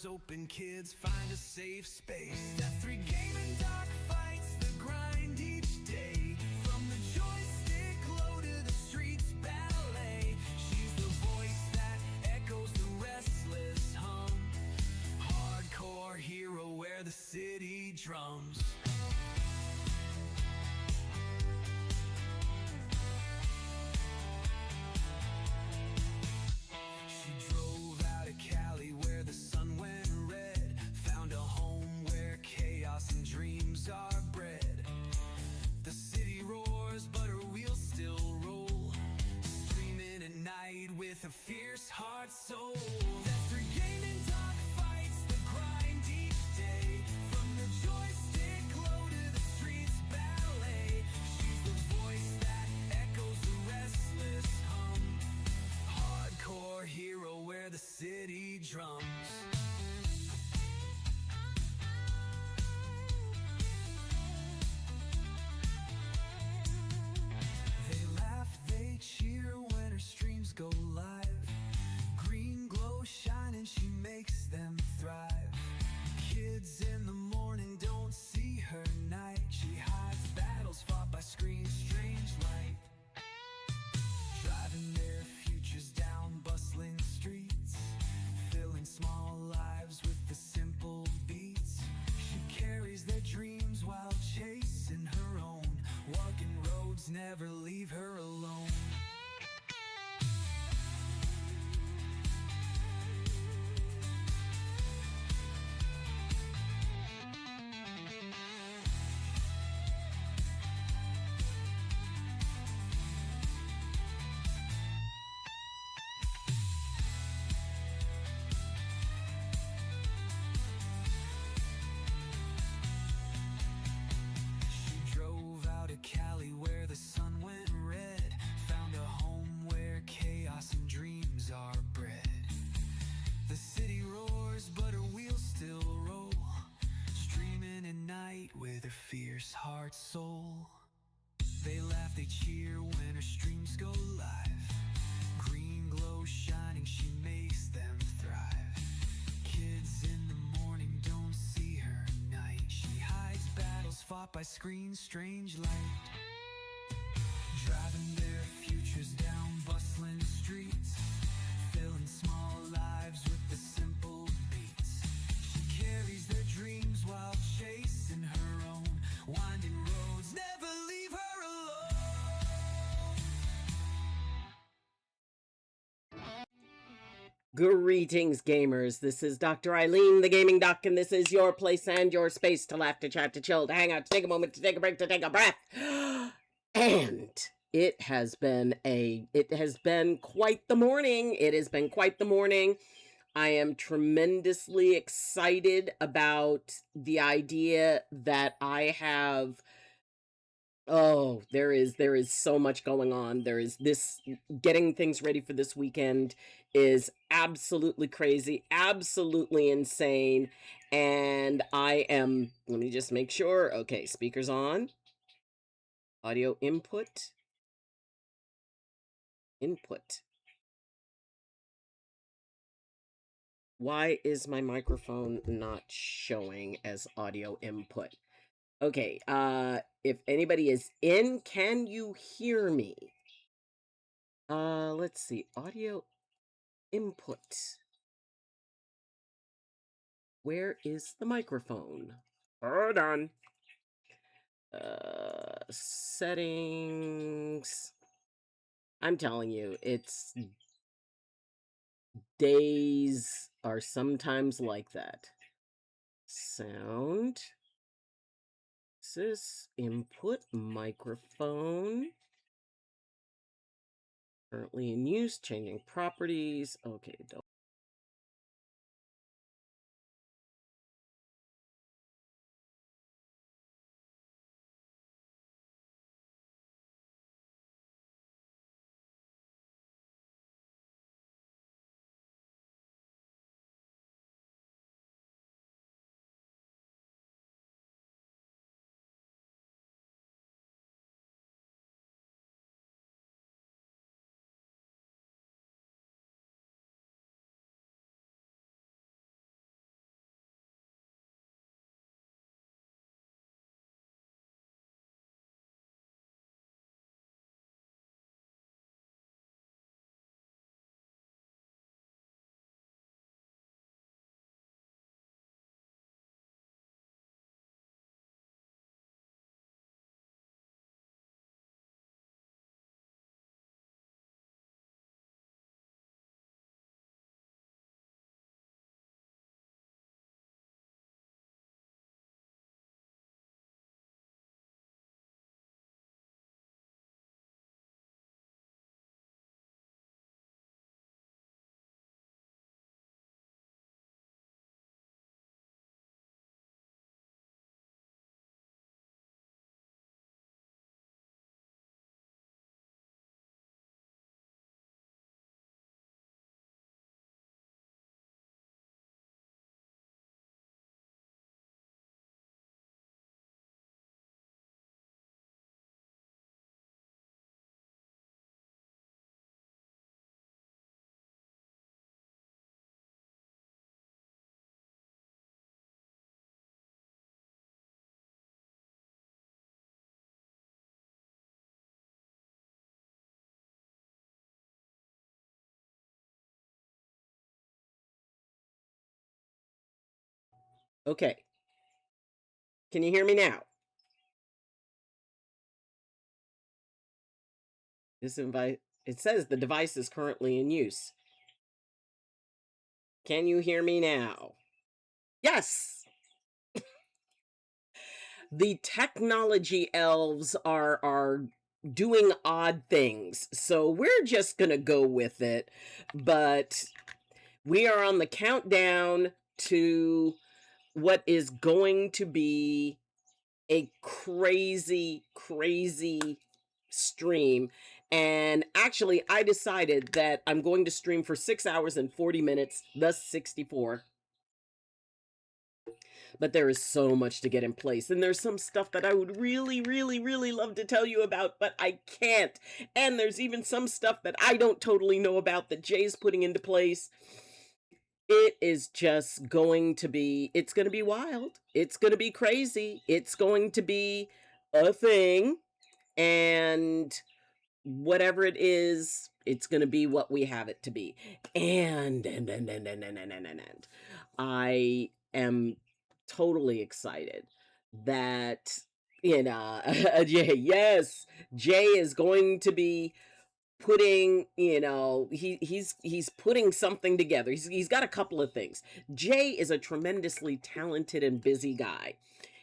doors open, kids find a safe space. Death 3 gaming dark fights the grind each day. From the joystick low to the streets ballet. She's the voice that echoes the restless hum. Hardcore hero where the city drums. And dreams are bred. The city roars, but her wheels still roll. Streaming at night with a fierce heart soul. Death 3 gaming dark fights the grind each day. From the joystick low to the streets ballet. She's the voice that echoes the restless hum. Hardcore hero where the city drums. Cheer when her streams go live. Green glow shining, she makes them thrive. Kids in the morning don't see her night. She hides battles fought by screens, strange light. Driving their futures down bustling streets, filling small lives with the simple beats. She carries their dreams while chasing her own. Walking roads never leave her alone. Cali where the sun went red. Found a home where chaos and dreams are bred. The city roars, but her wheels still roll. Streaming at night with her fierce heart soul. They laugh, they cheer when her streams go live. Green glow shining, she makes them thrive. Kids in the morning don't see her night. She hides battles fought by screens, strange light. Driving their futures down bustling streets, filling small lives with the simple beats. She carries their dreams while chasing her own. Winding roads never leave her alone. Greetings, gamers. This is Dr. Eileen, the Gaming Doc, and this is your place and your space to laugh, to chat, to chill, to hang out, to take a moment, to take a break, to take a breath. And it has been quite the morning. It has been quite the morning. I am tremendously excited about the idea that I have. Oh, there is so much going on. There is this getting things ready for this weekend is absolutely crazy, absolutely insane. And let me just make sure. Okay, speakers on. Audio input. Why is my microphone not showing as audio input? Okay, if anybody is in, can you hear me? Let's see, audio input. Where is the microphone? Hold on. Settings. I'm telling you, days are sometimes like that. Sound. This input microphone. Currently in use, changing properties. Okay, don't. Okay. Can you hear me now? This invite it says the device is currently in use. Can you hear me now? Yes. The technology elves are doing odd things. So we're just going to go with it. But we are on the countdown to what is going to be a crazy, crazy stream. And actually, I decided that I'm going to stream for 6 hours and 40 minutes, thus 64. But there is so much to get in place. And there's some stuff that I would really, really, really love to tell you about, but I can't. And there's even some stuff that I don't totally know about that Jay's putting into place. It is just going to be, it's going to be wild. It's going to be crazy. It's going to be a thing. And whatever it is, it's going to be what we have it to be. And I am totally excited that, Jay, yes, Jay is going to be putting, he's putting something together. He's got a couple of things. Jay is a tremendously talented and busy guy.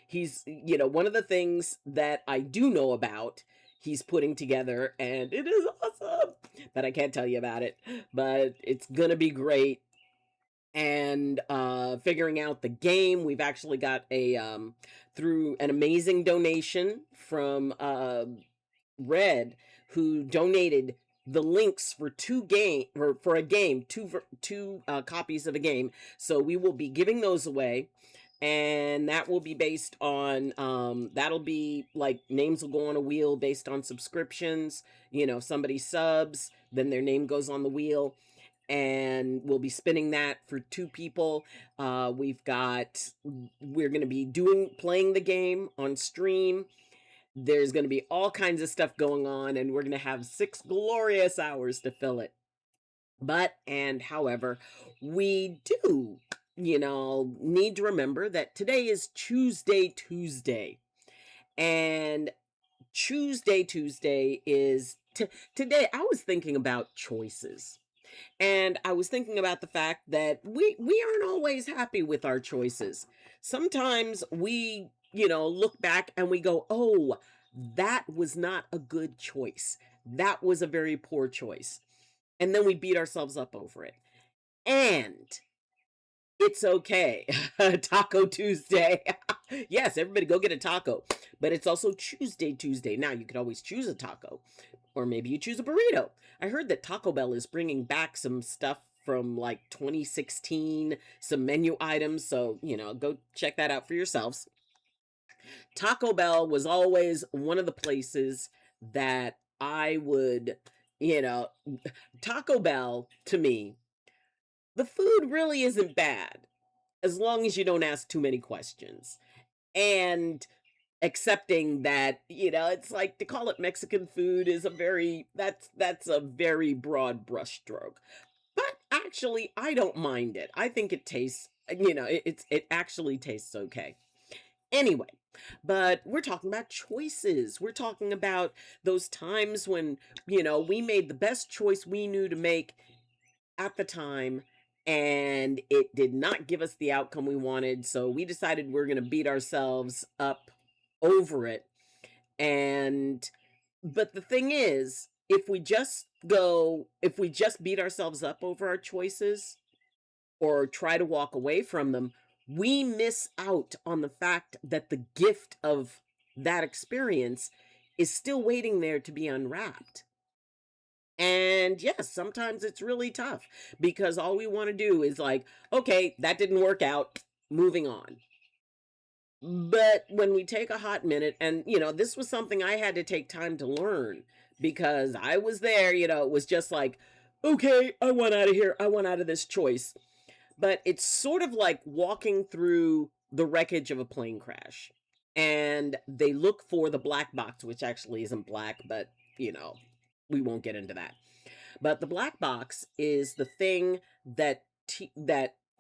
He's, one of the things that I do know about, he's putting together, and it is awesome. But I can't tell you about it. But it's gonna be great. And figuring out the game, we've actually got a through an amazing donation from Red, who donated the links for for a game, two copies of a game. So we will be giving those away, and that will be based on that'll be like names will go on a wheel based on subscriptions. Somebody subs, then their name goes on the wheel, and we'll be spinning that for two people. We're going to be playing the game on stream. There's going to be all kinds of stuff going on, and we're going to have 6 glorious hours to fill it. However, we do, need to remember that today is Tuesday. And Tuesday is today. I was thinking about choices. And I was thinking about the fact that we aren't always happy with our choices. Sometimes we, look back and we go, "Oh, that was not a good choice. That was a very poor choice." And then we beat ourselves up over it. And it's okay. Taco Tuesday. Yes, everybody go get a taco. But it's also Tuesday. Now, you could always choose a taco, or maybe you choose a burrito. I heard that Taco Bell is bringing back some stuff from like 2016, some menu items. So, go check that out for yourselves. Taco Bell was always one of the places that I would, you know, Taco Bell to me, the food really isn't bad as long as you don't ask too many questions. And accepting that, it's like to call it Mexican food is that's a very broad brushstroke. But actually, I don't mind it. I think it tastes, it actually tastes okay. Anyway, but we're talking about choices. We're talking about those times when, we made the best choice we knew to make at the time, and it did not give us the outcome we wanted. So we decided we're going to beat ourselves up over it. And, but the thing is, if we just beat ourselves up over our choices or try to walk away from them, we miss out on the fact that the gift of that experience is still waiting there to be unwrapped. And yes, sometimes it's really tough because all we want to do is like, okay, that didn't work out, moving on. But when we take a hot minute, and this was something I had to take time to learn because I was there, it was just like, okay, I want out of here. I want out of this choice. But it's sort of like walking through the wreckage of a plane crash. And they look for the black box, which actually isn't black, but, we won't get into that. But the black box is the thing that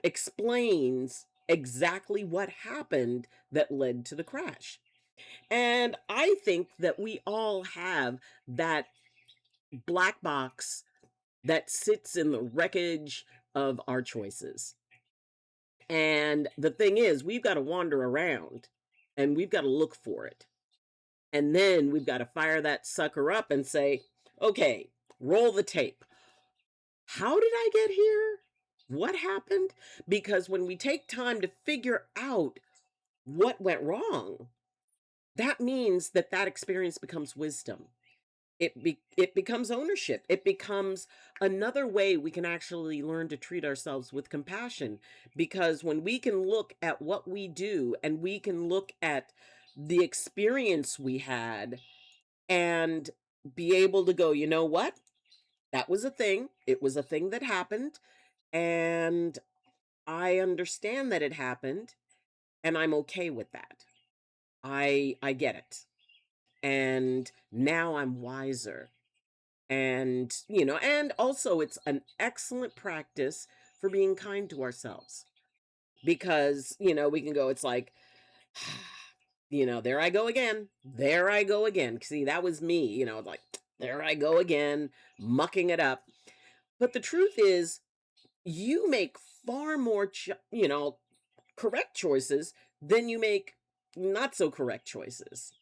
explains exactly what happened that led to the crash. And I think that we all have that black box that sits in the wreckage of our choices. And the thing is, we've got to wander around and we've got to look for it. And then we've got to fire that sucker up and say, okay, roll the tape. How did I get here? What happened? Because when we take time to figure out what went wrong, that means that that experience becomes wisdom. It becomes ownership. It becomes another way we can actually learn to treat ourselves with compassion, because when we can look at what we do and we can look at the experience we had and be able to go, you know what? That was a thing. It was a thing that happened, and I understand that it happened, and I'm okay with that. I get it. And now I'm wiser. And, and also it's an excellent practice for being kind to ourselves, because, we can go, it's like, there I go again. There I go again. See, that was me, like, there I go again, mucking it up. But the truth is, you make far more, correct choices than you make not so correct choices.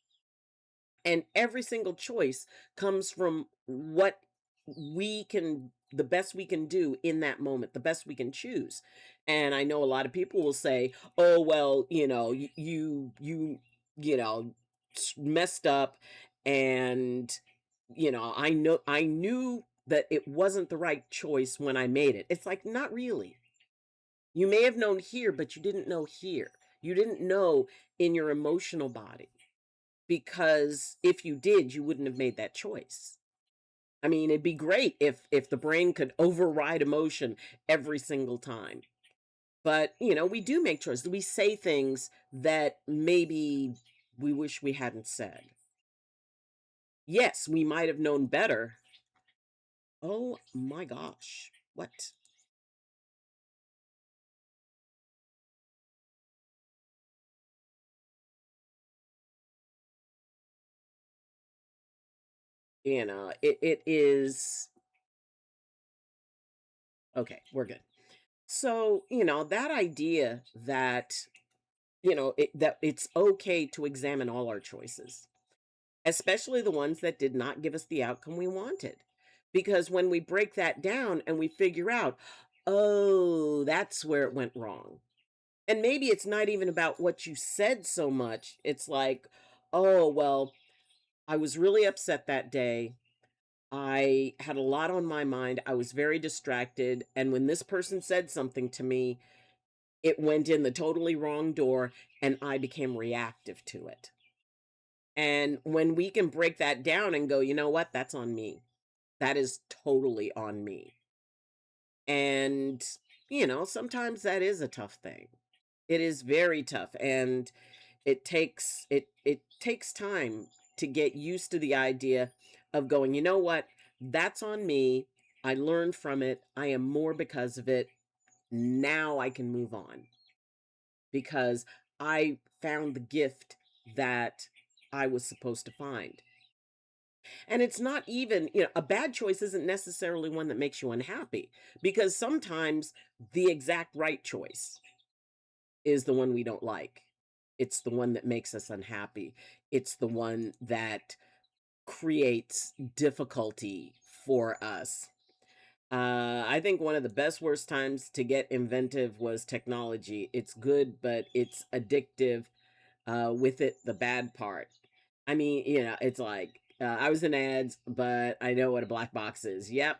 And every single choice comes from what the best we can do in that moment, the best we can choose. And I know a lot of people will say, oh, well, you know, messed up. And, I knew that it wasn't the right choice when I made it. It's like, not really. You may have known here, but you didn't know here. You didn't know in your emotional body, because if you did, you wouldn't have made that choice. I mean, it'd be great if the brain could override emotion every single time. But, we do make choices. We say things that maybe we wish we hadn't said. Yes, we might have known better. Oh my gosh. What? It is okay, we're good. So, that idea that, that it's okay to examine all our choices, especially the ones that did not give us the outcome we wanted. Because when we break that down and we figure out, oh, that's where it went wrong. And maybe it's not even about what you said so much. It's like, oh, well, I was really upset that day. I had a lot on my mind. I was very distracted. And when this person said something to me, it went in the totally wrong door and I became reactive to it. And when we can break that down and go, you know what? That's on me. That is totally on me. And, sometimes that is a tough thing. It is very tough. And it takes time to get used to the idea of going, you know what? That's on me. I learned from it. I am more because of it. Now I can move on, because I found the gift that I was supposed to find. And it's not even, a bad choice isn't necessarily one that makes you unhappy, because sometimes the exact right choice is the one we don't like. It's the one that makes us unhappy. It's the one that creates difficulty for us. I think one of the best worst times to get inventive was technology. It's good, but it's addictive. With it, the bad part. I mean, it's like, I was in ads, but I know what a black box is. Yep.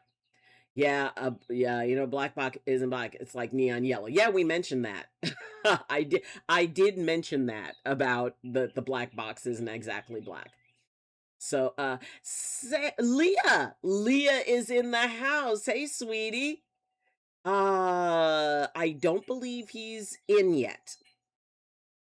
Yeah. Yeah. Black box isn't black. It's like neon yellow. Yeah, we mentioned that. I did mention that about the black box isn't exactly black. So, Leah is in the house. Hey, sweetie. I don't believe he's in yet.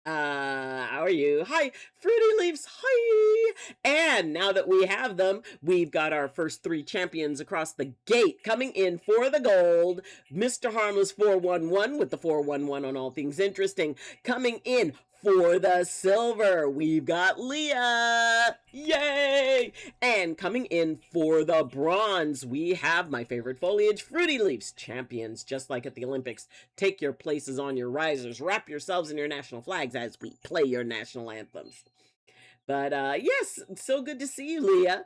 How are you? Hi, Fruity Leaves. Hi. And now that we have them, we've got our first three champions across the gate coming in for the gold. Mr. Harmless 411 with the 411 on all things interesting coming in for the silver. We've got Leah. Yay! And coming in for the bronze, we have my favorite foliage, Fruity Leaves champions, just like at the Olympics. Take your places on your risers. Wrap yourselves in your national flags as we play your national anthems. But yes, so good to see you, Leah.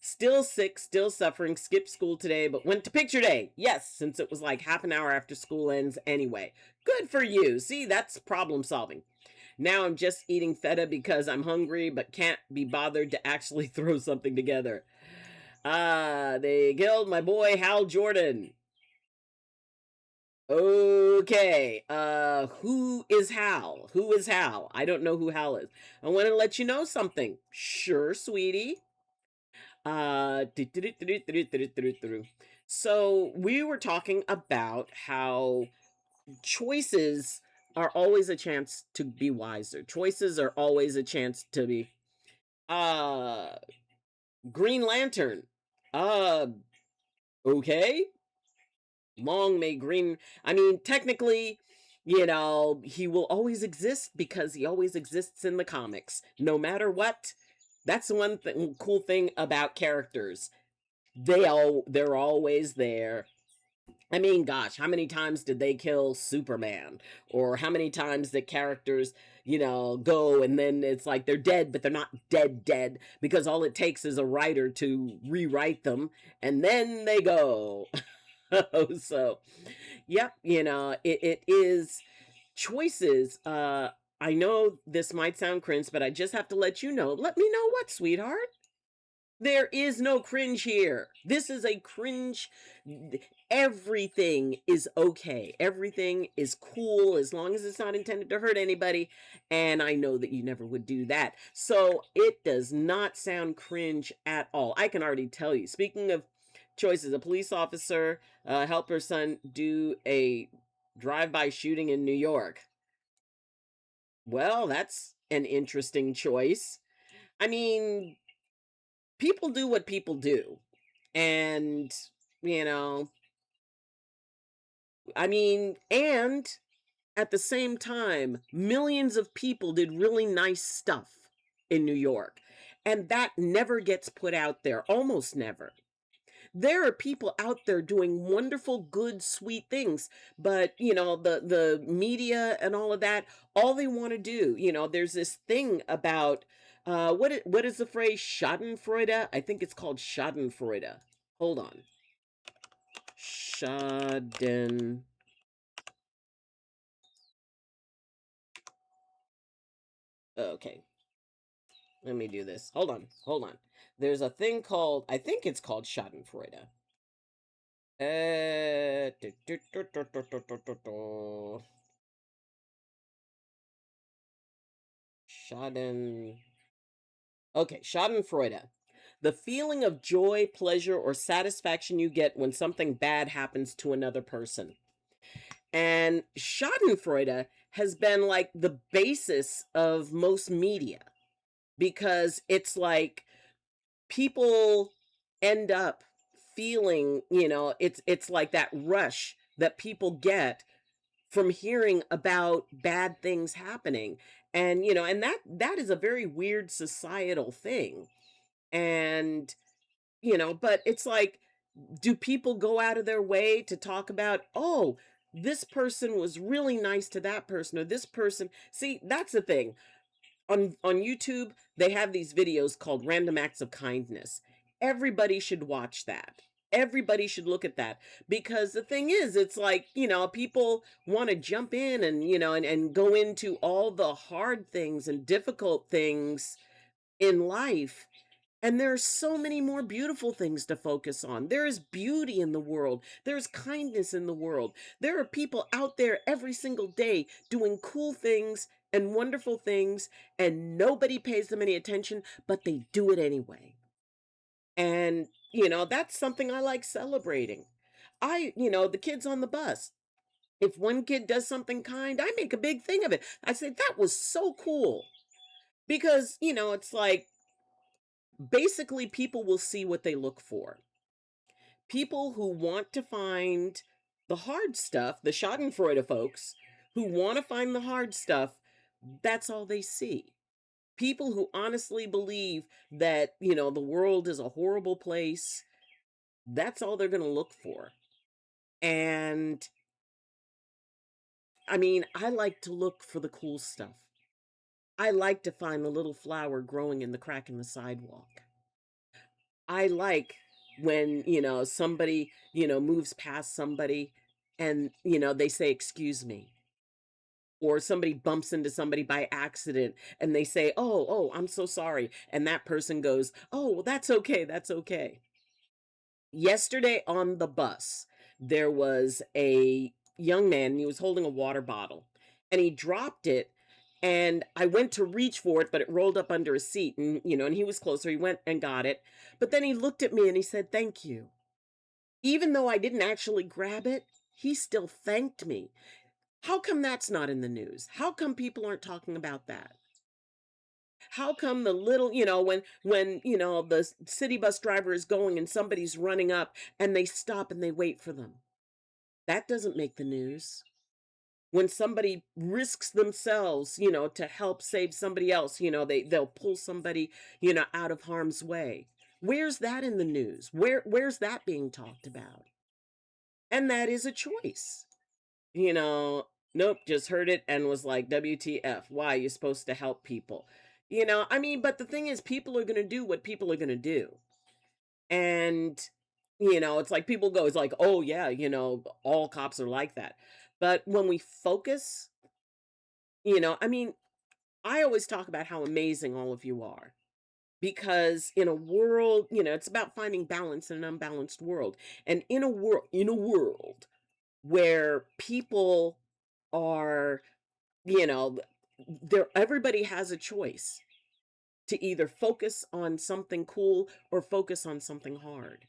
Still sick, still suffering. Skipped school today, but went to picture day. Yes, since it was like half an hour after school ends anyway. Good for you. See, that's problem solving. Now I'm just eating feta because I'm hungry, but can't be bothered to actually throw something together. They killed my boy Hal Jordan. Okay, who is Hal? Who is Hal? I don't know who Hal is. I want to let you know something. Sure, sweetie. So we were talking about how choices are always a chance to be wiser. Choices are always a chance to be, uh, Green Lantern. Uh, okay. Long may green, I mean, technically, he will always exist because he always exists in the comics no matter what. That's the one cool thing about characters. They're always there. I mean, gosh, how many times did they kill Superman? Or how many times did characters, go and then it's like they're dead, but they're not dead, because all it takes is a writer to rewrite them and then they go. So, yep, it is choices. I know this might sound cringe, but I just have to let you know. Let me know what, sweetheart? There is no cringe here. This is a cringe. Everything is okay. Everything is cool as long as it's not intended to hurt anybody. And I know that you never would do that. So it does not sound cringe at all. I can already tell you. Speaking of choices, a police officer helped her son do a drive-by shooting in New York. Well, that's an interesting choice. I mean, people do what people do. And, you know, and at the same time, millions of people did really nice stuff in New York. And that never gets put out there, almost never. There are people out there doing wonderful, good, sweet things, but the media and all of that, all they want to do, there's this thing about what is the phrase Schadenfreude? I think it's called Schadenfreude. Hold on. Schaden. Okay, let me do this. Hold on, hold on. There's a thing called, I think it's called Schadenfreude. Schaden. Okay, Schadenfreude. The feeling of joy, pleasure, or satisfaction you get when something bad happens to another person. And Schadenfreude has been like the basis of most media because it's like people end up feeling, it's like that rush that people get from hearing about bad things happening. And and that is a very weird societal thing. And but it's like, do people go out of their way to talk about, oh, this person was really nice to that person, or this person, see, that's the thing. On YouTube, they have these videos called Random Acts of Kindness. Everybody should watch that. Everybody should look at that, because the thing is, it's like, people want to jump in and, and go into all the hard things and difficult things in life. And there are so many more beautiful things to focus on. There is beauty in the world. There's kindness in the world. There are people out there every single day doing cool things and wonderful things, and nobody pays them any attention, but they do it anyway. And, that's something I like celebrating. The kids on the bus, If one kid does something kind, I make a big thing of it. I say, that was so cool. Because, it's like basically people will see what they look for. People who want to find the hard stuff, the Schadenfreude folks, who want to find the hard stuff, that's all they see. People who honestly believe that, the world is a horrible place, that's all they're going to look for. And I mean, I like to look for the cool stuff. I like to find the little flower growing in the crack in the sidewalk. I like when, somebody, moves past somebody and, they say, excuse me. Or somebody bumps into somebody by accident and they say, oh, I'm so sorry. And that person goes, oh, well, that's okay. That's okay. Yesterday on the bus, there was a young man and he was holding a water bottle and he dropped it. And I went to reach for it, but it rolled up under his seat. And, and he was closer. He went and got it. But then he looked at me and he said, thank you. Even though I didn't actually grab it, he still thanked me. How come that's not in the news? How come people aren't talking about that? How come the little, when the city bus driver is going and somebody's running up and they stop and they wait for them? That doesn't make the news. When somebody risks themselves, to help save somebody else, they'll pull somebody, out of harm's way. Where's that in the news? Where's that being talked about? And that is a choice. You know, nope, just heard it and was like, WTF, why? You're supposed to help people. I mean, but the thing is, people are going to do what people are going to do. And, it's like people go, it's like, oh, yeah, all cops are like that. But when we focus, I mean, I always talk about how amazing all of you are. Because in a world, it's about finding balance in an unbalanced world. And in a world where people are, you know, everybody has a choice to either focus on something cool or focus on something hard.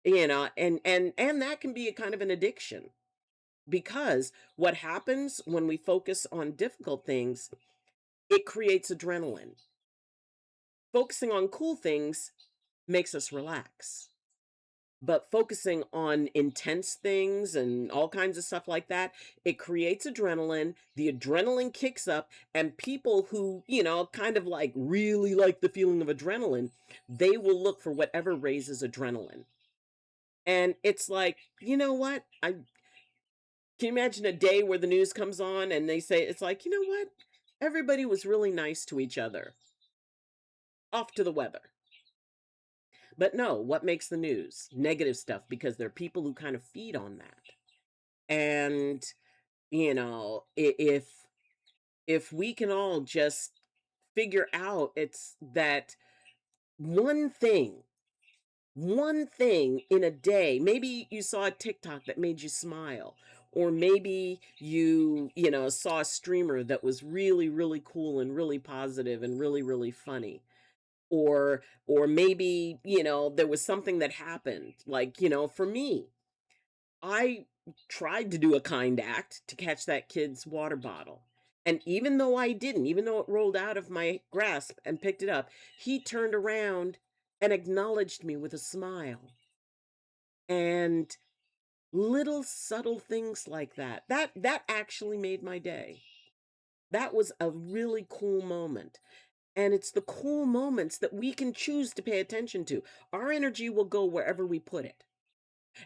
And that can be a kind of an addiction because what happens when we focus on difficult things, it creates adrenaline. Focusing on cool things makes us relax. But focusing on intense things and all kinds of stuff like that, it creates adrenaline. The adrenaline kicks up, and people who, kind of like really like the feeling of adrenaline, they will look for whatever raises adrenaline. And it's like, you know what? I can you imagine a day where the news comes on and they say, it's like, you know what? Everybody was really nice to each other. Off to the weather. But no, what makes the news? Negative stuff because there are people who kind of feed on that. And if we can all just figure out it's that one thing, one thing in a day, maybe you saw a TikTok that made you smile, or maybe you saw a streamer that was really, really cool and really positive and really, really funny or maybe there was something that happened like for me I tried to do a kind act to catch that kid's water bottle, and even though I didn't, even though it rolled out of my grasp and picked it up, he turned around and acknowledged me with a smile. And little subtle things like that actually made my day. That was a really cool moment. And it's the cool moments that we can choose to pay attention to. Our energy will go wherever we put it,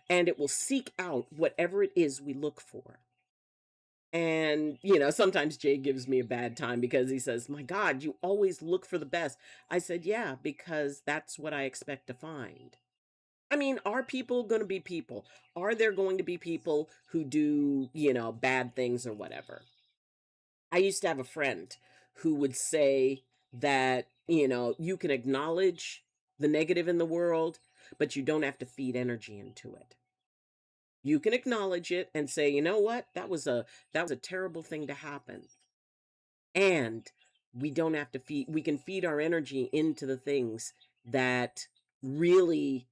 and it will seek out whatever it is we look for. And, sometimes Jay gives me a bad time because he says, my God, you always look for the best. I said, yeah, because that's what I expect to find. I mean, are people going to be people? Are there going to be people who do, bad things or whatever? I used to have a friend who would say that, you can acknowledge the negative in the world, but you don't have to feed energy into it. You can acknowledge it and say, you know what? That was a terrible thing to happen. And we don't have to we can feed our energy into the things that really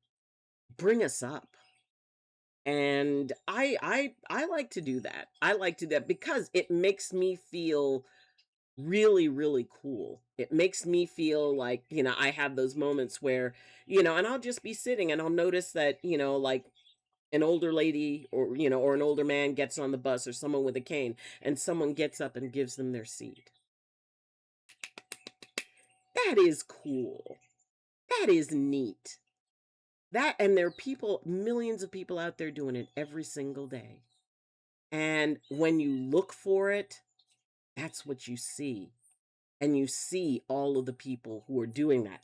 bring us up. And I like to do that. I like to do that because it makes me feel really, really cool. It makes me feel like, I have those moments where, and I'll just be sitting and I'll notice that, like an older lady or, or an older man gets on the bus or someone with a cane and someone gets up and gives them their seat. That is cool. That is neat. That, and there are people, millions of people out there doing it every single day. And when you look for it, that's what you see. And you see all of the people who are doing that.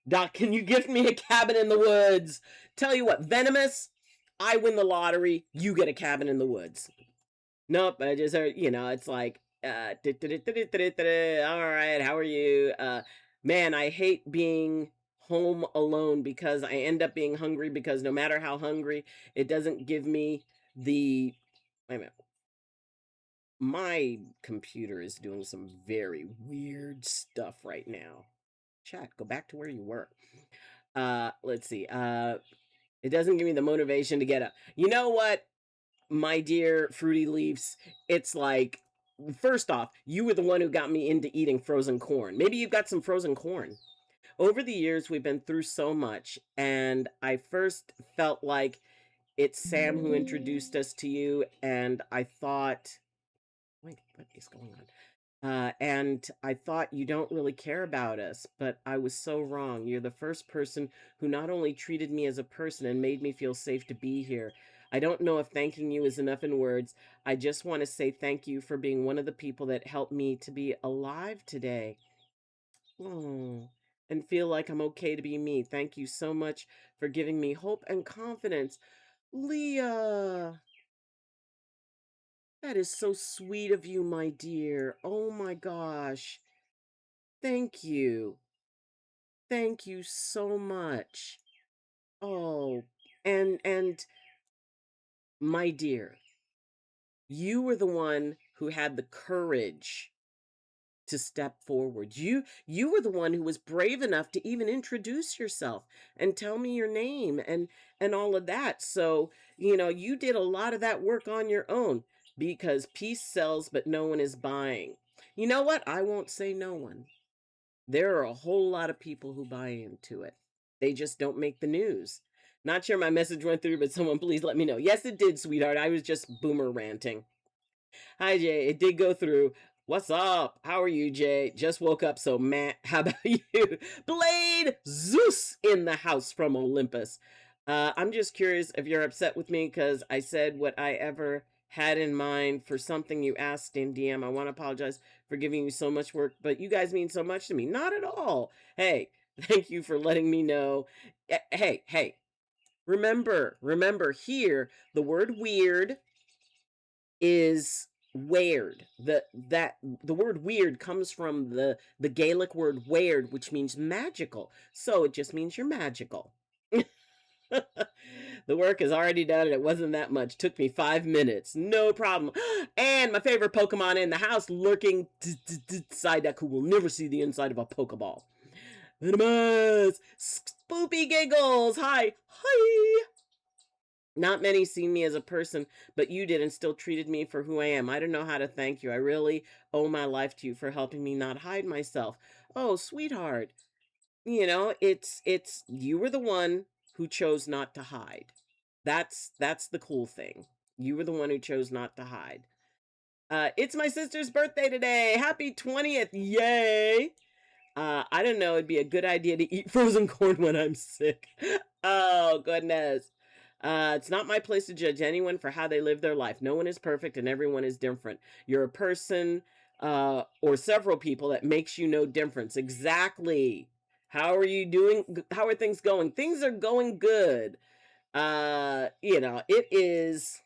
Doc, can you give me a cabin in the woods? Tell you what, Venomous, I win the lottery, you get a cabin in the woods. Nope, I just heard, it's like, all right, how are you? Man, I hate being home alone because I end up being hungry because no matter how hungry, it doesn't give me the, wait a minute, my computer is doing some very weird stuff right now. Chat, go back to where you were. Let's see. It doesn't give me the motivation to get up. You know what, my dear Fruity Leaves? It's like, first off, you were the one who got me into eating frozen corn. Maybe you've got some frozen corn. Over the years, we've been through so much, and I first felt like it's Sam who introduced us to you, and I thought, wait, what is going on? And I thought you don't really care about us, but I was so wrong. You're the first person who not only treated me as a person and made me feel safe to be here. I don't know if thanking you is enough in words. I just want to say thank you for being one of the people that helped me to be alive today. Oh, and feel like I'm okay to be me. Thank you so much for giving me hope and confidence. Leah, that is so sweet of you, my dear. Oh my gosh. Thank you. Thank you so much. Oh, and my dear, you were the one who had the courage to step forward. You were the one who was brave enough to even introduce yourself and tell me your name and all of that. So, you did a lot of that work on your own because peace sells but no one is buying. You know what? I won't say no one. There are a whole lot of people who buy into it. They just don't make the news. Not sure my message went through, but someone please let me know. Yes, it did, sweetheart. I was just boomer ranting. Hi, Jay. It did go through. What's up? How are you, Jay? Just woke up, so Matt, how about you? Blade Zeus in the house from Olympus. I'm just curious if you're upset with me because I said what I ever had in mind for something you asked in DM. I want to apologize for giving you so much work, but you guys mean so much to me. Not at all. Hey, thank you for letting me know. Hey, remember here, the word weird is weird. The word weird comes from the Gaelic word weird, which means magical. So it just means you're magical. The work is already done and it wasn't that much. Took me 5 minutes. No problem. And my favorite Pokemon in the house lurking Psyduck, who will never see the inside of a Pokeball. Venomous! Spoopy Giggles! Hi! Hi! Not many see me as a person, but you did and still treated me for who I am. I don't know how to thank you. I really owe my life to you for helping me not hide myself. Oh, sweetheart. It's you were the one who chose not to hide. That's the cool thing. You were the one who chose not to hide. It's my sister's birthday today. Happy 20th. Yay. I don't know. It'd be a good idea to eat frozen corn when I'm sick. Oh, goodness. It's not my place to judge anyone for how they live their life. No one is perfect and everyone is different. You're a person or several people that makes you no difference. Exactly. How are you doing? How are things going? Things are going good. It is.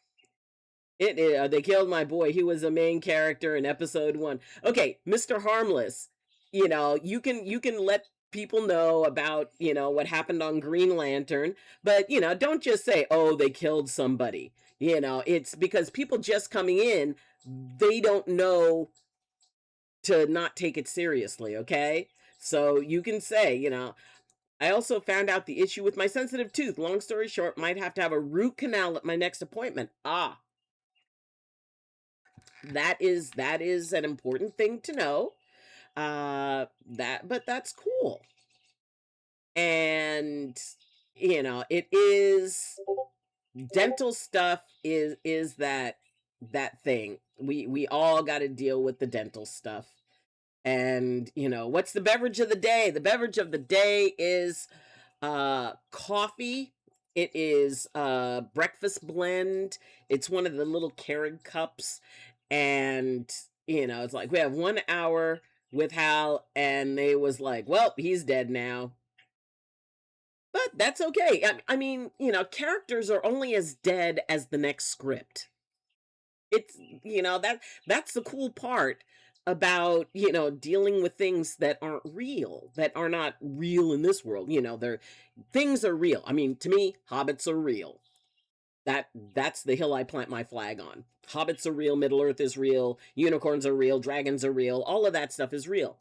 They killed my boy. He was a main character in episode 1. Okay, Mr. Harmless. You can let people know about what happened on Green Lantern, but don't just say, "Oh, they killed somebody." It's because people just coming in, they don't know to not take it seriously. Okay, so you can say, I also found out the issue with my sensitive tooth. Long story short, might have to have a root canal at my next appointment. Ah, that is an important thing to know. But that's cool. And it is dental stuff is that thing. We all got to deal with the dental stuff. And what's the beverage of the day? The beverage of the day is coffee. It is breakfast blend. It's one of the little Keurig cups. And it's like we have 1 hour with Hal, and they was like, well, he's dead now. But that's okay. I mean, characters are only as dead as the next script. It's that's the cool part about dealing with things that aren't real, that are not real in this world. They're things are real. I mean, to me, hobbits are real. That's the hill I plant my flag on. Hobbits are real, Middle Earth is real, unicorns are real, dragons are real, all of that stuff is real.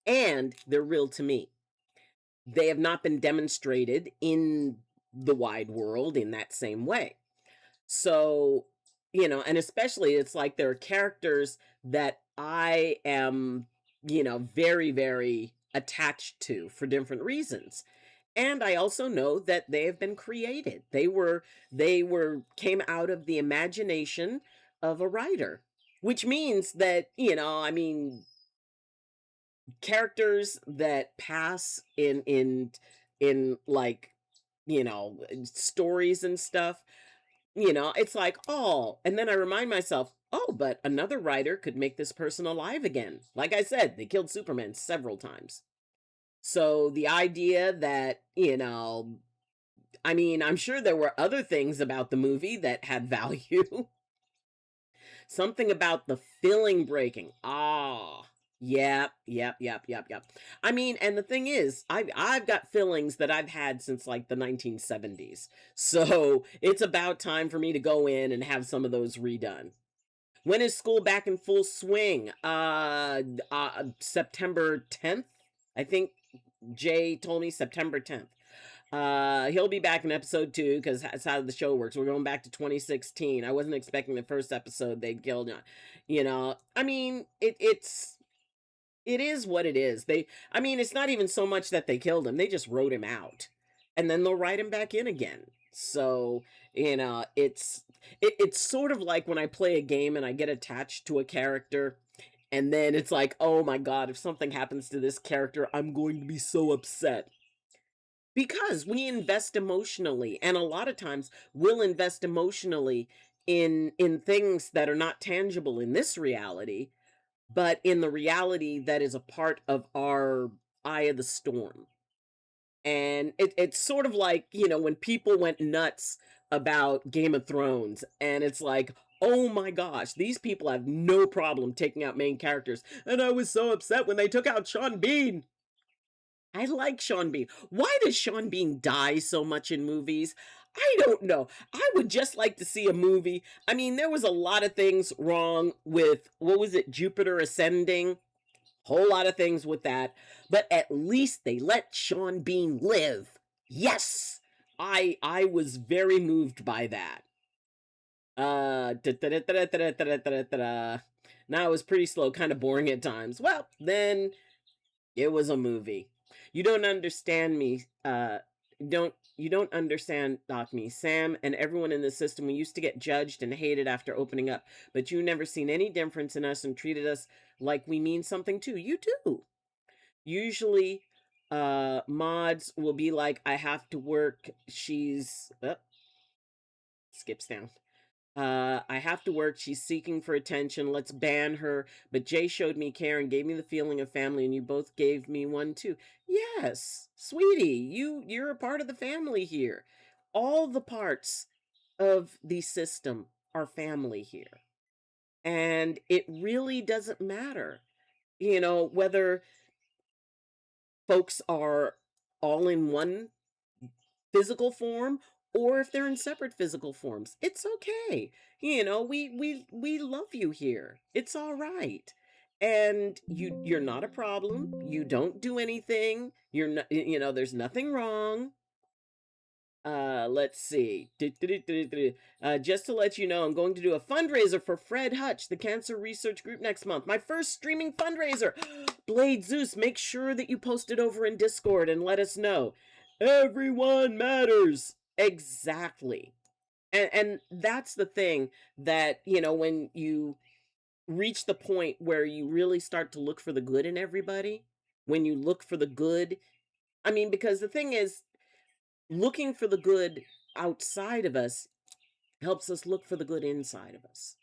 And they're real to me. They have not been demonstrated in the wide world in that same way. So, and especially it's like there are characters that I am, very, very attached to for different reasons. And I also know that they have been created. They came out of the imagination of a writer, which means that, I mean, characters that pass in like, stories and stuff, it's like, oh, and then I remind myself, oh, but another writer could make this person alive again. Like I said, they killed Superman several times. So the idea that, I mean, I'm sure there were other things about the movie that had value. Something about the filling breaking. Ah, yep. I mean, and the thing is, I've got fillings that I've had since like the 1970s. So it's about time for me to go in and have some of those redone. When is school back in full swing? September 10th. I think Jay told me September 10th. He'll be back in episode 2 because that's how the show works. We're going back to 2016. I wasn't expecting the first episode they'd killed him. I mean, it is what it is. I mean, it's not even so much that they killed him. They just wrote him out, and then they'll write him back in again. So it's sort of like when I play a game and I get attached to a character. And then it's like, oh my God, if something happens to this character, I'm going to be so upset because we invest emotionally, and a lot of times we'll invest emotionally in things that are not tangible in this reality, but in the reality that is a part of our eye of the storm. And it's sort of like, when people went nuts about Game of Thrones, and it's like, oh my gosh, these people have no problem taking out main characters, and I was so upset when they took out Sean Bean. I like Sean Bean. Why does Sean Bean die so much in movies? I don't know. I would just like to see a movie. I mean, there was a lot of things wrong with, what was it, Jupiter Ascending? Whole lot of things with that. But at least they let Sean Bean live. Yes! I was very moved by that. Now it was pretty slow, kind of boring at times. Well, then it was a movie. You don't understand me. Don't you don't understand, Doc me, Sam, and everyone in the system. We used to get judged and hated after opening up, but you never seen any difference in us and treated us like we mean something too. You do. Usually, mods will be like, "I have to work." She's skips down. I have to work. She's seeking for attention. Let's ban her. But Jay showed me care and gave me the feeling of family, and you both gave me one too. Yes, sweetie, you're a part of the family here. All the parts of the system are family here. And it really doesn't matter, whether folks are all in one physical form or if they're in separate physical forms. It's okay. We love you here. It's all right. and you're not a problem. You don't do anything. You're not, there's nothing wrong. Let's see. Just to let you know, I'm going to do a fundraiser for Fred Hutch, the cancer research group, next month. My first streaming fundraiser. Blade Zeus, make sure that you post it over in Discord and let us know. Everyone matters. Exactly. And that's the thing that, when you reach the point where you really start to look for the good in everybody, when you look for the good, I mean, because the thing is, looking for the good outside of us helps us look for the good inside of us.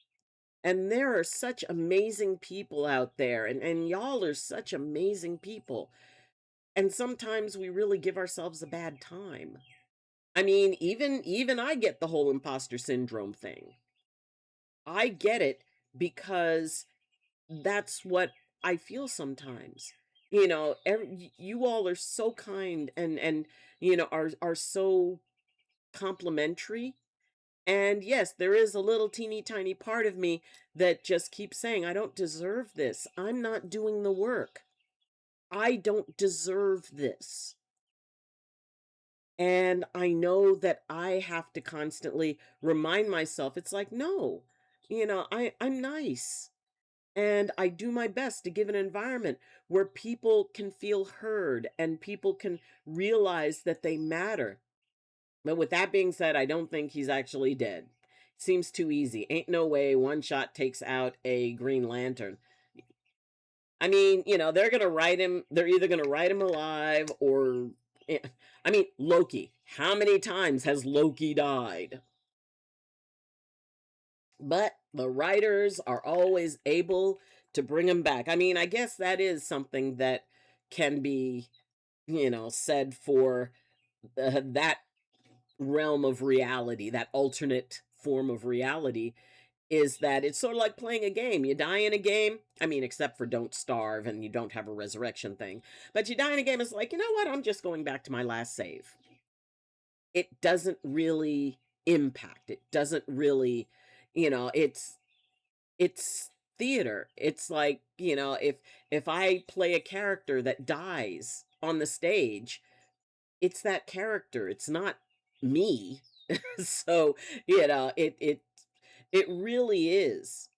And there are such amazing people out there, and y'all are such amazing people. And sometimes we really give ourselves a bad time. I mean, even I get the whole imposter syndrome thing. I get it because that's what I feel sometimes. You all are so kind and are so complimentary. And yes, there is a little teeny tiny part of me that just keeps saying, I don't deserve this. I'm not doing the work. I don't deserve this. And I know that I have to constantly remind myself, it's like, no, I'm nice. And I do my best to give an environment where people can feel heard and people can realize that they matter. But with that being said, I don't think he's actually dead. Seems too easy. Ain't no way one shot takes out a Green Lantern. I mean, they're going to write him, they're either going to write him alive or. I mean, Loki. How many times has Loki died? But the writers are always able to bring him back. I mean, I guess that is something that can be, said for that realm of reality, that alternate form of reality, is that it's sort of like playing a game. You die in a game. I mean, except for don't starve and you don't have a resurrection thing. But you die in a game, it's like, you know what? I'm just going back to my last save. It doesn't really impact. It doesn't really, it's theater. It's like, if I play a character that dies on the stage, it's that character. It's not me. So, it really is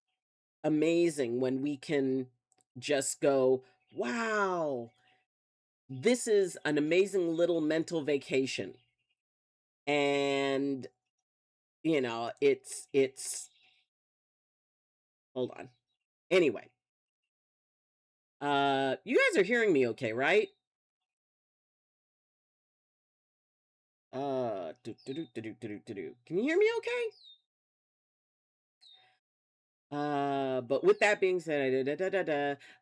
amazing when we can just go, wow, this is an amazing little mental vacation. And, it's hold on. Anyway, you guys are hearing me okay, right? Can you hear me okay? But with that being said,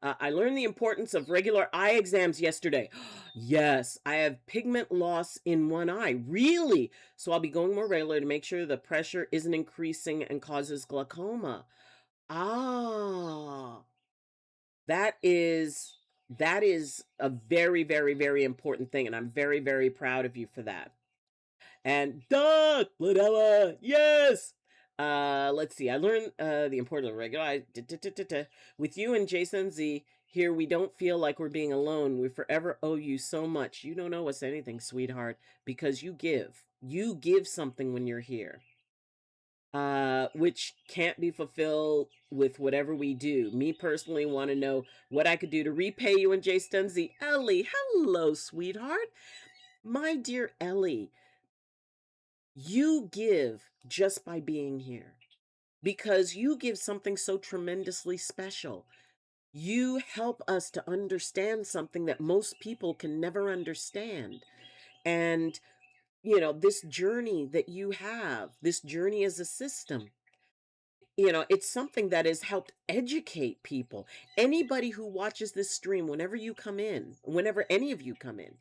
I learned the importance of regular eye exams yesterday. Yes, I have pigment loss in one eye. Really? So I'll be going more regular to make sure the pressure isn't increasing and causes glaucoma. Ah, that is that is a very, very, very important thing, and I'm very, very proud of you for that. And Doug Ladella, yes. Let's see. I learned the importance of regular. With you and Jason Z here, we don't feel like we're being alone. We forever owe you so much. You don't owe us anything, sweetheart, because you give. You give something when you're here, which can't be fulfilled with whatever we do. Me personally want to know what I could do to repay you and Jason Z. Ellie, hello, sweetheart. My dear Ellie, you give just by being here because you give something so tremendously special. You help us to understand something that most people can never understand. And, this journey that you have, this journey as a system, it's something that has helped educate people. Anybody who watches this stream, whenever you come in, whenever any of you come in,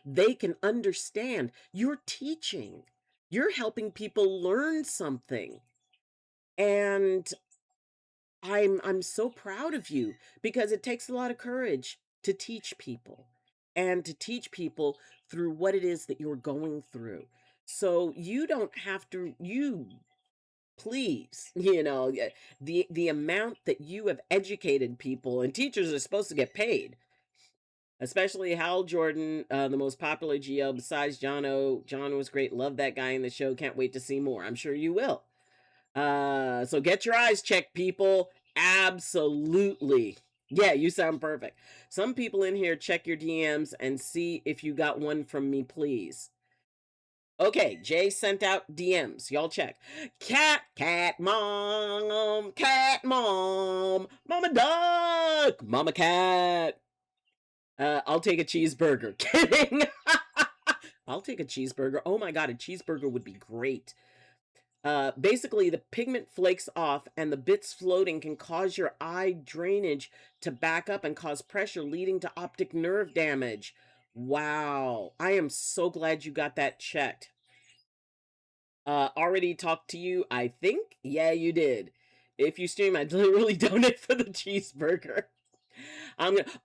they can understand. You're teaching, you're helping people learn something. And I'm so proud of you because it takes a lot of courage to teach people and to teach people through what it is that you're going through. So you don't have to, you please, the amount that you have educated people, and teachers are supposed to get paid, especially Hal Jordan, the most popular GL besides John O. John was great. Love that guy in the show. Can't wait to see more. I'm sure you will. So get your eyes checked, people. Absolutely. Yeah, you sound perfect. Some people in here, check your DMs and see if you got one from me, please. Okay, Jay sent out DMs. Y'all check. Cat, mom, mama duck, mama cat. I'll take a cheeseburger. Kidding. I'll take a cheeseburger. Oh my god, a cheeseburger would be great. Basically, the pigment flakes off and the bits floating can cause your eye drainage to back up and cause pressure, leading to optic nerve damage. Wow. I am so glad you got that checked. Already talked to you, I think? Yeah, you did. If you stream, I'd literally donate for the cheeseburger.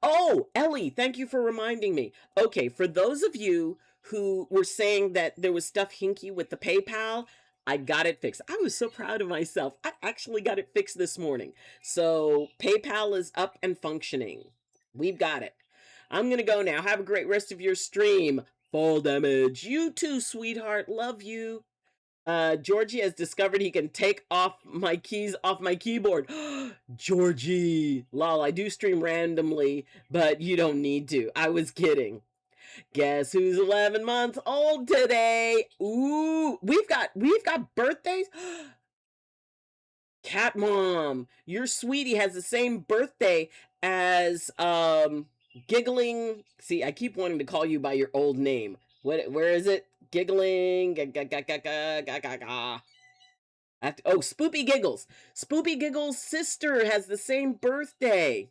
Oh, Ellie, thank you for reminding me. Okay, for those of you who were saying that there was stuff hinky with the PayPal, I got it fixed. I was so proud of myself. I actually got it fixed this morning. So PayPal is up and functioning. We've got it. I'm going to go now. Have a great rest of your stream. Fall damage. You too, sweetheart. Love you. Georgie has discovered he can take off my keys off my keyboard. Georgie. Lol, I do stream randomly, but you don't need to. I was kidding. Guess who's 11 months old today? Ooh, we've got birthdays. Cat Mom, your sweetie has the same birthday as Giggling. See, I keep wanting to call you by your old name. Where is it? Giggling. Oh, Spoopy Giggles. Spoopy Giggles' sister has the same birthday.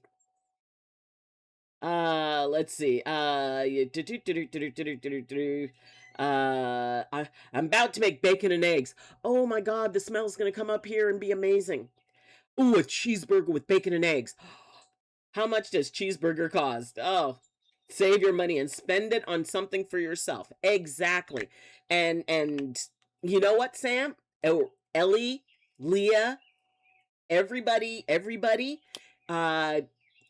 Let's see. I'm about to make bacon and eggs. Oh my god, the smell's gonna come up here and be amazing. Ooh, a cheeseburger with bacon and eggs. How much does cheeseburger cost? Oh, save your money and spend it on something for yourself. Exactly. And you know what, Sam? Oh, Ellie, Leah, everybody,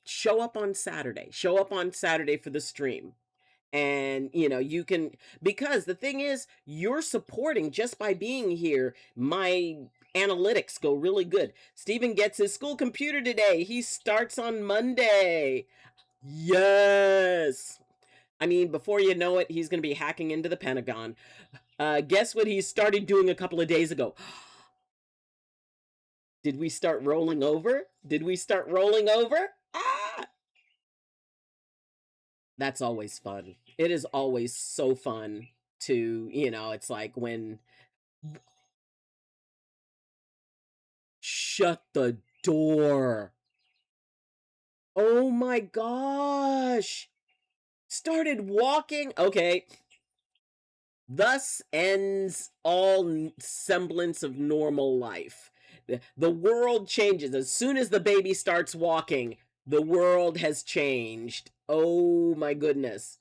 show up on Saturday. Show up on Saturday for the stream. And, you can, because the thing is, you're supporting just by being here. My analytics go really good. Steven gets his school computer today. He starts on Monday. Yes. I mean, before you know it, he's going to be hacking into the Pentagon. Guess what he started doing a couple of days ago? Did we start rolling over? Ah! That's always fun. It is always so fun to, it's like when... Shut the door. Oh my gosh. Started walking. Okay. Thus ends all semblance of normal life. The world changes. As soon as the baby starts walking, the world has changed. Oh my goodness.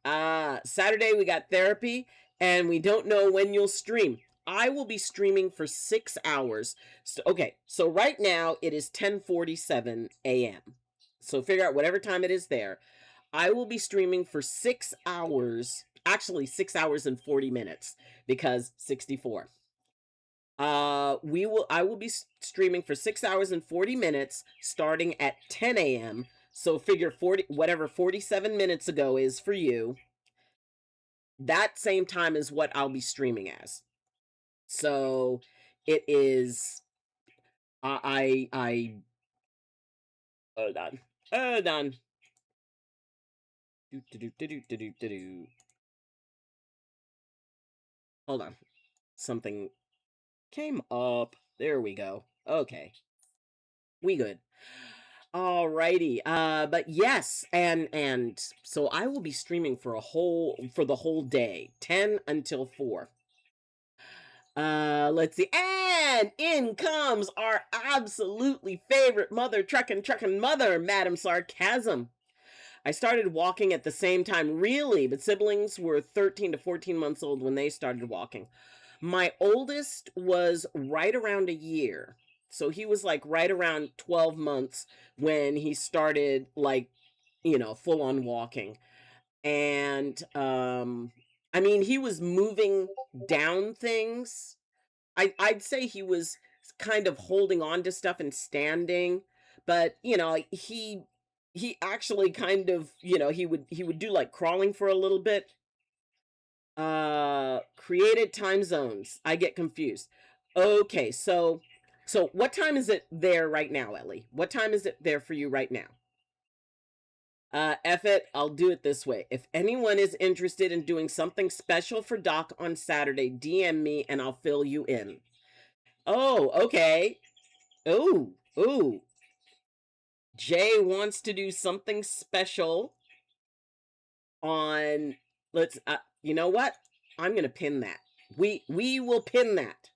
Saturday we got therapy, and we don't know when you'll stream. I will be streaming for 6 hours. So right now it is 10:47 a.m. So figure out whatever time it is there. I will be streaming for 6 hours. Actually, 6 hours and 40 minutes because 64. I will be streaming for 6 hours and 40 minutes starting at 10 a.m. So figure 47 minutes ago is for you. That same time is what I'll be streaming as. So it is, hold on. Hold on. Something came up. There we go. Okay. We good. Alrighty. But yes, and so I will be streaming for the whole day, 10 until 4. Let's see. And in comes our absolutely favorite mother, truckin' mother, Madam Sarcasm. I started walking at the same time, really, but siblings were 13 to 14 months old when they started walking. My oldest was right around a year. So he was like right around 12 months when he started like, full on walking. And I mean, he was moving down things. I'd say he was kind of holding on to stuff and standing, but he actually kind of, he would do like crawling for a little bit. Created time zones. I get confused. Okay, so what time is it there right now, Ellie? What time is it there for you right now? F it, I'll do it this way. If anyone is interested in doing something special for Doc on Saturday, DM me and I'll fill you in. Oh, okay. Ooh. Jay wants to do something special on let's you know what? I'm going to pin that. We will pin that.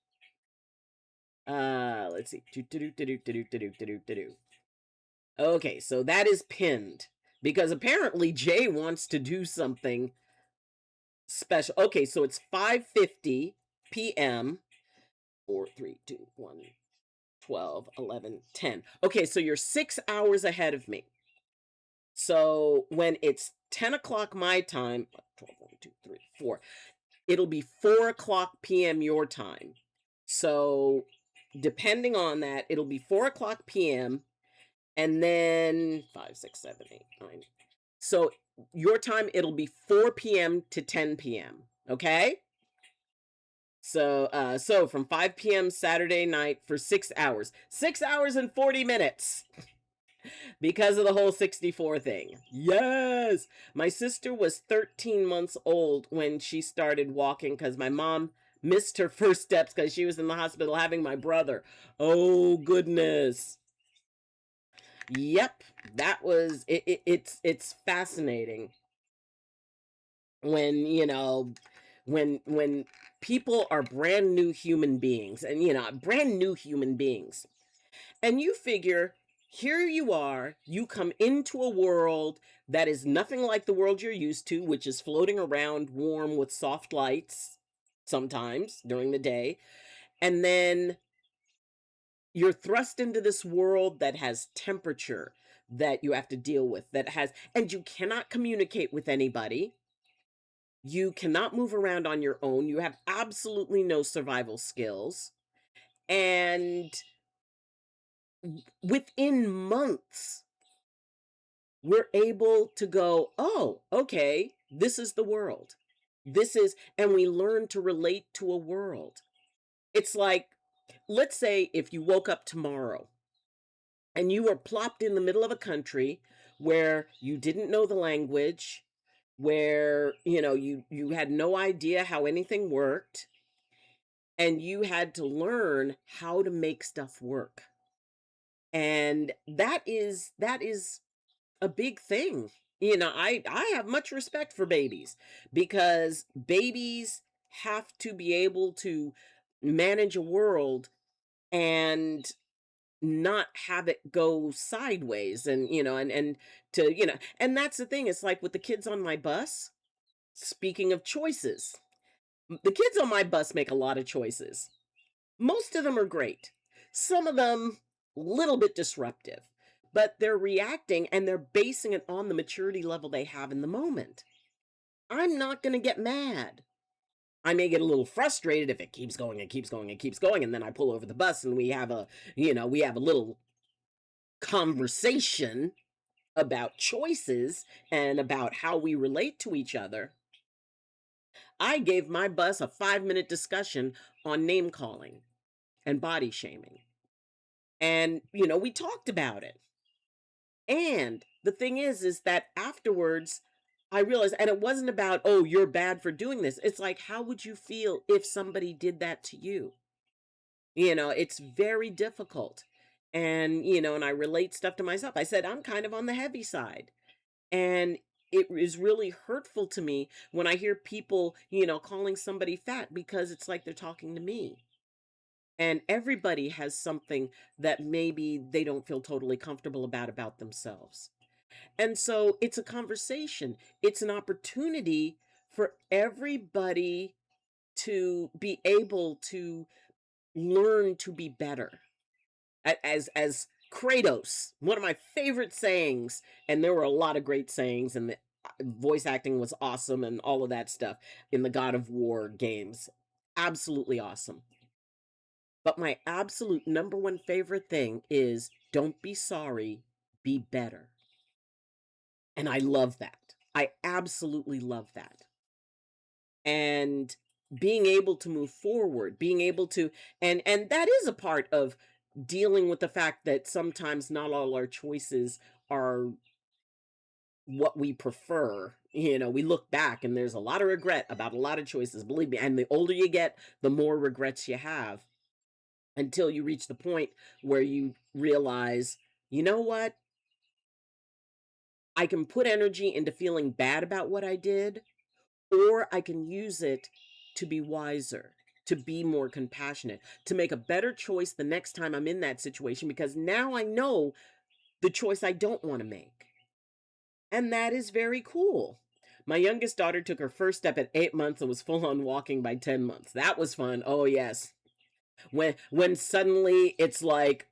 Let's see. Okay, so that is pinned because apparently Jay wants to do something special. Okay, so it's 5:50 p.m. 4 3 2 1 12 11 10. Okay, so you're 6 hours ahead of me. So when it's 10 o'clock my time, 12, 1, 2, 3, 4, it'll be 4 o'clock p.m. your time. So depending on that, it'll be 4 o'clock p.m. and then 5, 6, 7, 8, 9. So your time, it'll be 4 p.m. to 10 p.m. Okay? So from 5 p.m. Saturday night for 6 hours. 6 hours and 40 minutes. Because of the whole 64 thing. Yes. My sister was 13 months old when she started walking because my mom missed her first steps because she was in the hospital having my brother. Oh, goodness. Yep. That was it's fascinating when, when people are brand new human beings and brand new human beings. And you figure, here you are, you come into a world that is nothing like the world you're used to, which is floating around warm with soft lights sometimes during the day. And then you're thrust into this world that has temperature that you have to deal with, and you cannot communicate with anybody. You cannot move around on your own. You have absolutely no survival skills. And within months, we're able to go, oh, okay, this is the world. And we learn to relate to a world. It's like, let's say if you woke up tomorrow and you were plopped in the middle of a country where you didn't know the language, where, you had no idea how anything worked, and you had to learn how to make stuff work. And that is a big thing. I have much respect for babies because babies have to be able to manage a world and not have it go sideways, and and that's the thing. It's like with the kids on my bus. Speaking of choices, the kids on my bus make a lot of choices. Most of them are great. Some of them a little bit disruptive, but they're reacting and they're basing it on the maturity level they have in the moment. I'm not going to get mad. I may get a little frustrated if it keeps going and keeps going and keeps going, and then I pull over the bus and we have a little conversation about choices and about how we relate to each other. I gave my bus a 5-minute discussion on name calling and body shaming. And, we talked about it. And the thing is that afterwards, I realized, and it wasn't about, oh, you're bad for doing this. It's like, how would you feel if somebody did that to you? It's very difficult. And I relate stuff to myself. I said, I'm kind of on the heavy side. And it is really hurtful to me when I hear people, calling somebody fat because it's like they're talking to me. And everybody has something that maybe they don't feel totally comfortable about themselves. And so it's a conversation. It's an opportunity for everybody to be able to learn to be better. As Kratos, one of my favorite sayings, and there were a lot of great sayings, and the voice acting was awesome, and all of that stuff in the God of War games, absolutely awesome. But my absolute number one favorite thing is don't be sorry, be better. And I love that. I absolutely love that. And being able to move forward, being able to, and that is a part of dealing with the fact that sometimes not all our choices are what we prefer. You know, we look back and there's a lot of regret about a lot of choices, believe me. And the older you get, the more regrets you have, until you reach the point where you realize, you know what? I can put energy into feeling bad about what I did, or I can use it to be wiser, to be more compassionate, to make a better choice the next time I'm in that situation, because now I know the choice I don't want to make. And that is very cool. My youngest daughter took her first step at 8 months and was full on walking by 10 months. That was fun. Oh yes. When suddenly it's like,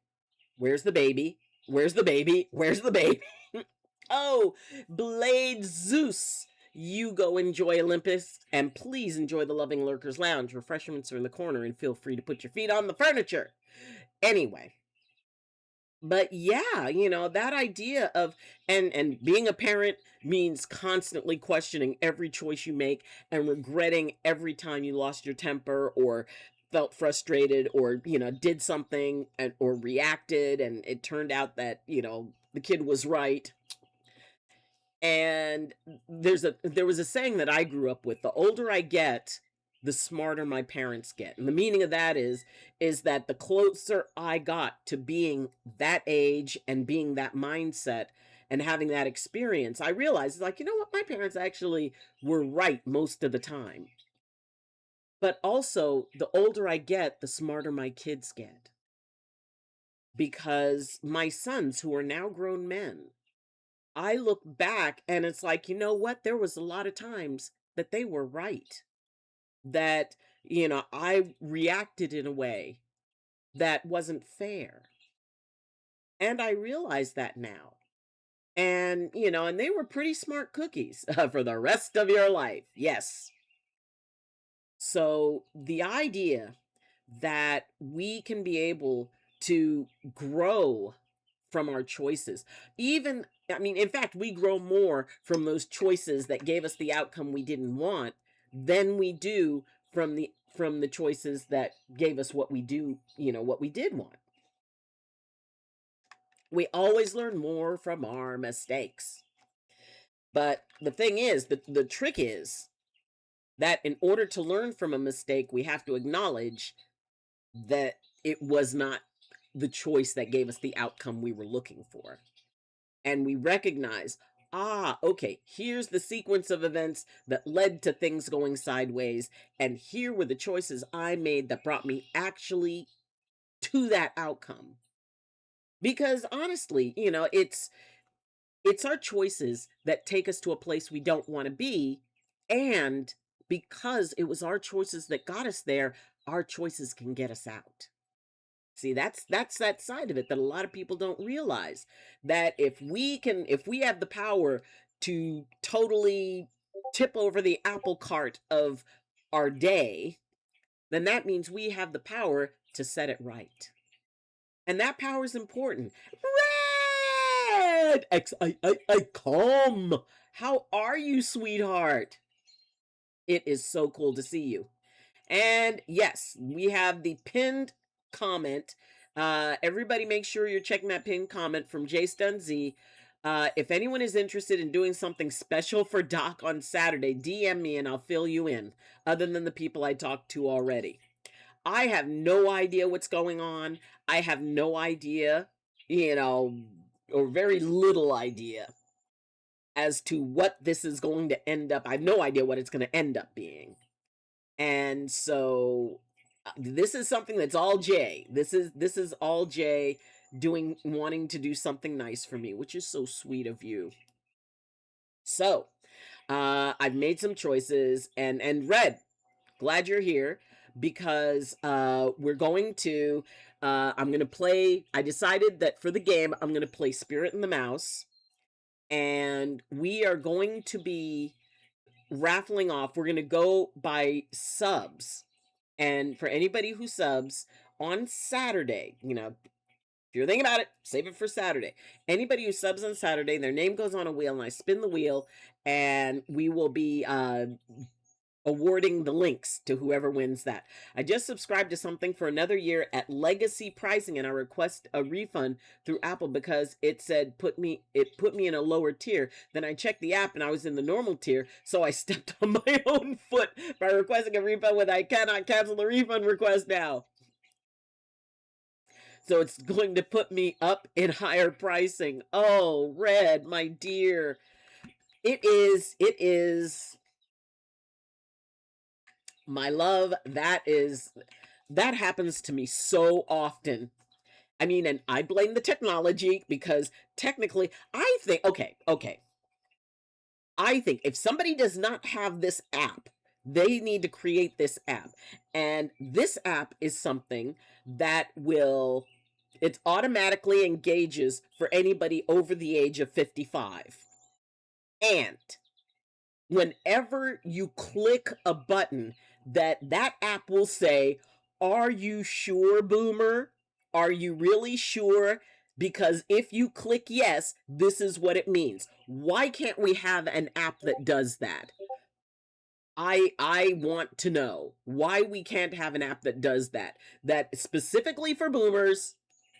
where's the baby? Where's the baby? Where's the baby? Oh, Blade Zeus. You go enjoy Olympus, and please enjoy the Loving Lurkers Lounge. Refreshments are in the corner, and feel free to put your feet on the furniture. Anyway, but yeah, that idea of, and being a parent means constantly questioning every choice you make and regretting every time you lost your temper or felt frustrated or did something or reacted and it turned out that the kid was right. And there was a saying that I grew up with: the older I get, the smarter my parents get. And the meaning of that is that the closer I got to being that age and being that mindset and having that experience, I realized, like, you know what, my parents actually were right most of the time. But also, the older I get, the smarter my kids get. Because my sons, who are now grown men, I look back and it's like, you know what? There was a lot of times that they were right. That, I reacted in a way that wasn't fair. And I realize that now. And, and they were pretty smart cookies for the rest of your life. Yes. So the idea that we can be able to grow from our choices, even, I mean, in fact, we grow more from those choices that gave us the outcome we didn't want than we do from the choices that gave us what we do, what we did want. We always learn more from our mistakes. But the thing is, the trick is that in order to learn from a mistake, we have to acknowledge that it was not the choice that gave us the outcome we were looking for. And we recognize, okay, here's the sequence of events that led to things going sideways. And here were the choices I made that brought me actually to that outcome. Because honestly, it's our choices that take us to a place we don't want to be. And because it was our choices that got us there, our choices can get us out. See, that's that side of it that a lot of people don't realize, that if we have the power to totally tip over the apple cart of our day, then that means we have the power to set it right. And that power is important. Red! I come. How are you, sweetheart? It is so cool to see you. And yes, we have the pinned comment. Everybody make sure you're checking that pinned comment from Jay Z. If anyone is interested in doing something special for Doc on Saturday, DM me and I'll fill you in, other than the people I talked to already. I have no idea what's going on. I have no idea, or very little idea as to what this is going to end up. I have no idea what it's going to end up being. And so this is something that's all Jay. This is all Jay wanting to do something nice for me, which is so sweet of you. So, I've made some choices, and Red, glad you're here because we're going to. I'm going to play. I decided that for the game, I'm going to play Spirit and the Mouse, and we are going to be raffling off. We're going to go by subs. And for anybody who subs on Saturday, if you're thinking about it, save it for Saturday. Anybody who subs on Saturday, their name goes on a wheel, and I spin the wheel, and we will be awarding the links to whoever wins that. I just subscribed to something for another year at Legacy Pricing, and I request a refund through Apple because it said put me in a lower tier. Then I checked the app and I was in the normal tier, so I stepped on my own foot by requesting a refund when I cannot cancel the refund request now. So it's going to put me up in higher pricing. Oh, Red, my dear. It is my love. That happens to me so often. I mean, and I blame the technology because technically I think, okay. I think if somebody does not have this app, they need to create this app. And this app is something that it automatically engages for anybody over the age of 55. And whenever you click a button, that app will say, "Are you sure, boomer? Are you really sure? Because if you click yes, this is what it means." Why can't we have an app that does that? I want to know why we can't have an app that does that. That specifically for boomers,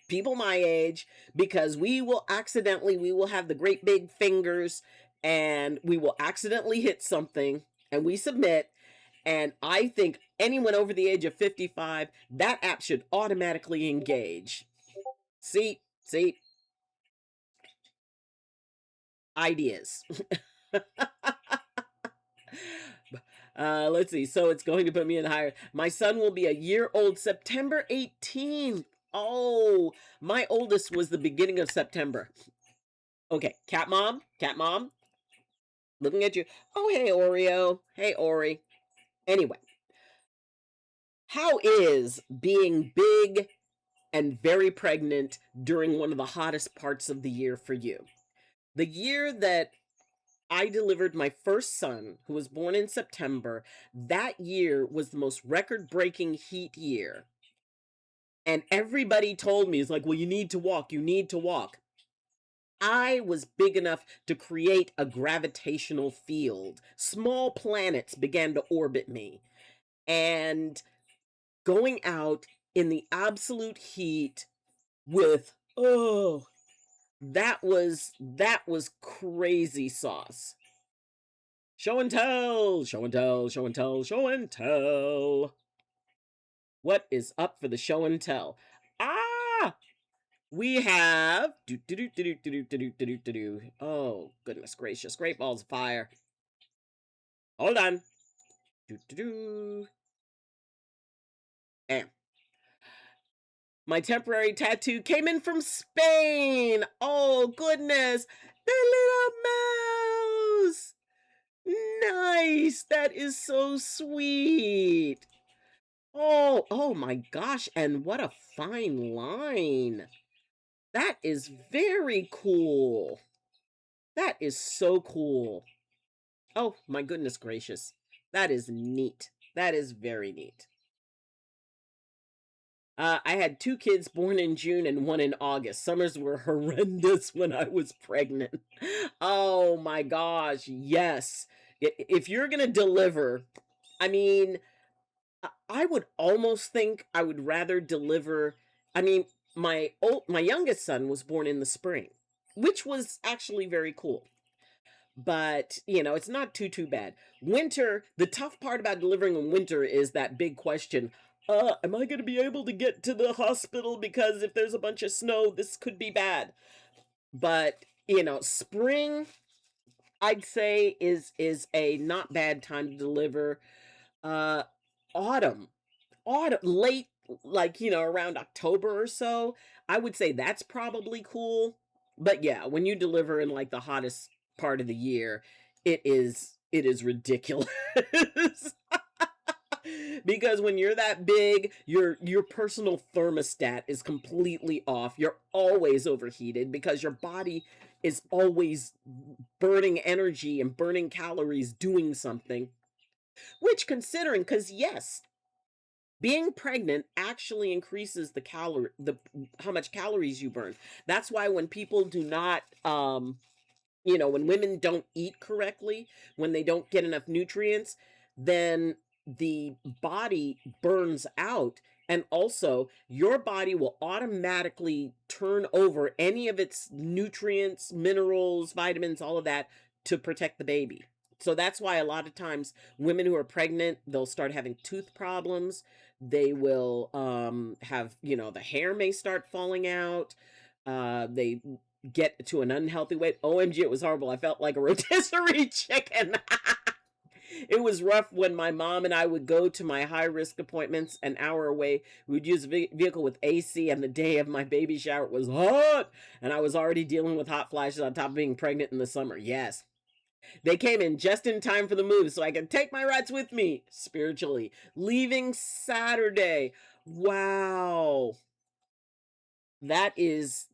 people my age, because we will have the great big fingers and we will accidentally hit something and we submit. And I think anyone over the age of 55, that app should automatically engage. See, ideas. Let's see. So it's going to put me in higher. My son will be a year old September 18th. Oh, my oldest was the beginning of September. Okay, cat mom, looking at you. Oh, hey, Oreo. Hey, Ori. Anyway, how is being big and very pregnant during one of the hottest parts of the year for you? The year that I delivered my first son, who was born in September, that year was the most record-breaking heat year. And everybody told me, it's like, well, you need to walk, you need to walk. I was big enough to create a gravitational field. Small planets began to orbit me. And going out in the absolute heat with, that was crazy sauce. Show and tell, show and tell, show and tell, show and tell. What is up for the show and tell? We have oh, goodness gracious, great balls of fire. Hold on. And my temporary tattoo came in from Spain. Oh, goodness. The little mouse. Nice. That is so sweet. Oh my gosh. And what a fine line. That is very cool. That is so cool. Oh my goodness gracious. That is neat. That is very neat. I had 2 kids born in June and 1 in August. Summers were horrendous when I was pregnant. Oh my gosh, yes. If you're going to deliver, I mean, I would almost think I would rather deliver. I mean, my youngest son was born in the spring, which was actually very cool. But, it's not too bad. Winter, the tough part about delivering in winter is that big question. Am I going to be able to get to the hospital? Because if there's a bunch of snow, this could be bad. But, spring, I'd say is a not bad time to deliver. Autumn, late, like, around October or so, I would say that's probably cool. But yeah, when you deliver in like the hottest part of the year, it is ridiculous. Because when you're that big, your personal thermostat is completely off. You're always overheated because your body is always burning energy and burning calories doing something. Which, considering, because yes, being pregnant actually increases the how much calories you burn. That's why when people do not when women don't eat correctly, when they don't get enough nutrients, then the body burns out. And also, your body will automatically turn over any of its nutrients, minerals, vitamins, all of that to protect the baby. So that's why a lot of times women who are pregnant, they'll start having tooth problems. They will have, the hair may start falling out. They get to an unhealthy weight. OMG, it was horrible. I felt like a rotisserie chicken. It was rough when my mom and I would go to my high risk appointments an hour away. We would use a vehicle with AC, and the day of my baby shower it was hot, and I was already dealing with hot flashes on top of being pregnant in the summer. Yes. They came in just in time for the move so I could take my rats with me spiritually. Leaving Saturday. Wow. That is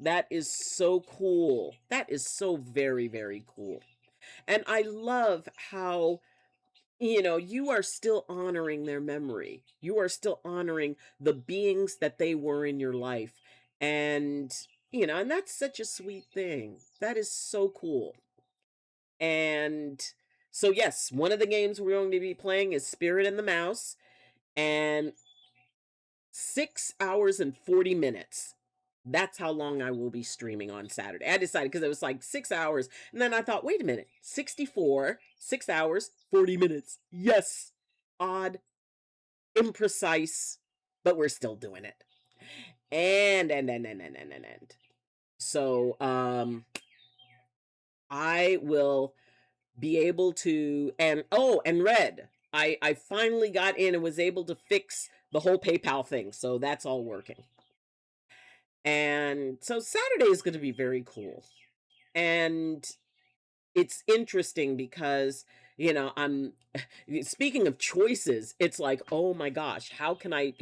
so cool. That is so very, very cool. And I love how you are still honoring their memory. You are still honoring the beings that they were in your life. And and that's such a sweet thing. That is so cool. And so yes, one of the games we're going to be playing is Spirit and the Mouse, and 6 hours and 40 minutes. That's how long I will be streaming on Saturday. I decided because it was like 6 hours. And then I thought, wait a minute, 64, 6 hours, 40 minutes. Yes. Odd, imprecise, but we're still doing it. And. So, I will be able to, and Red. I finally got in and was able to fix the whole PayPal thing. So that's all working. And so Saturday is going to be very cool. And it's interesting because, I'm speaking of choices, it's like, oh my gosh, how can I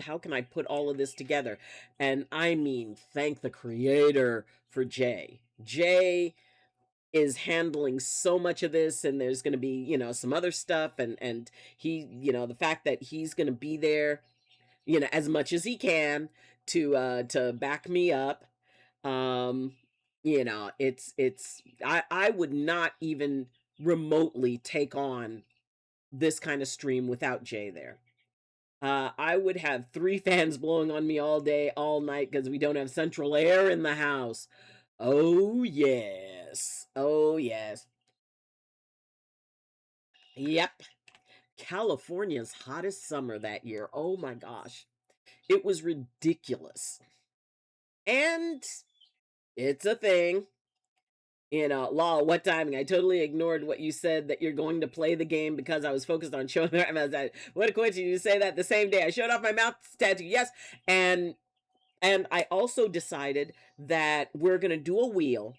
put all of this together? And I mean, thank the creator for Jay. Jay is handling so much of this, and there's going to be, some other stuff, and he, the fact that he's going to be there, as much as he can to back me up. I would not even remotely take on this kind of stream without Jay there. I would have 3 fans blowing on me all day, all night, because we don't have central air in the house. Oh yes. Oh yes. Yep. California's hottest summer that year. Oh my gosh. It was ridiculous. And it's a thing. Law, what timing? I totally ignored what you said that you're going to play the game because I was focused on showing off. What a coincidence you say that the same day I showed off my mouth tattoo. Yes. And I also decided that we're going to do a wheel,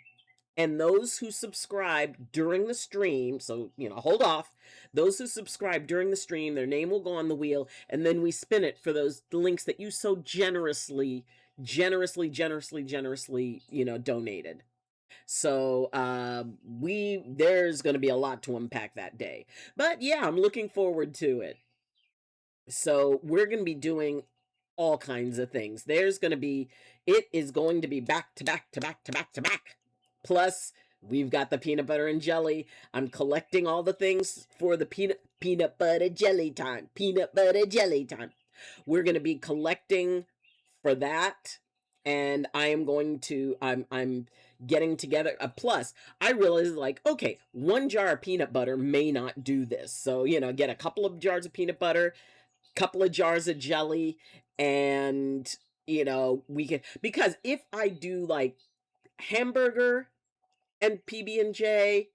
and those who subscribe during the stream, so, hold off. Those who subscribe during the stream, their name will go on the wheel, and then we spin it for those links that you so generously, donated. So there's going to be a lot to unpack that day. But yeah, I'm looking forward to it. So we're going to be doing all kinds of things. It is going to be back to back to back to back to back. Plus, we've got the peanut butter and jelly. I'm collecting all the things for the peanut butter jelly time. Peanut butter jelly time. We're going to be collecting for that, and I'm getting together. Plus, I realized, like, okay, 1 jar of peanut butter may not do this. So, get a couple of jars of peanut butter, couple of jars of jelly, and we can, because if I do like hamburger and PB&J,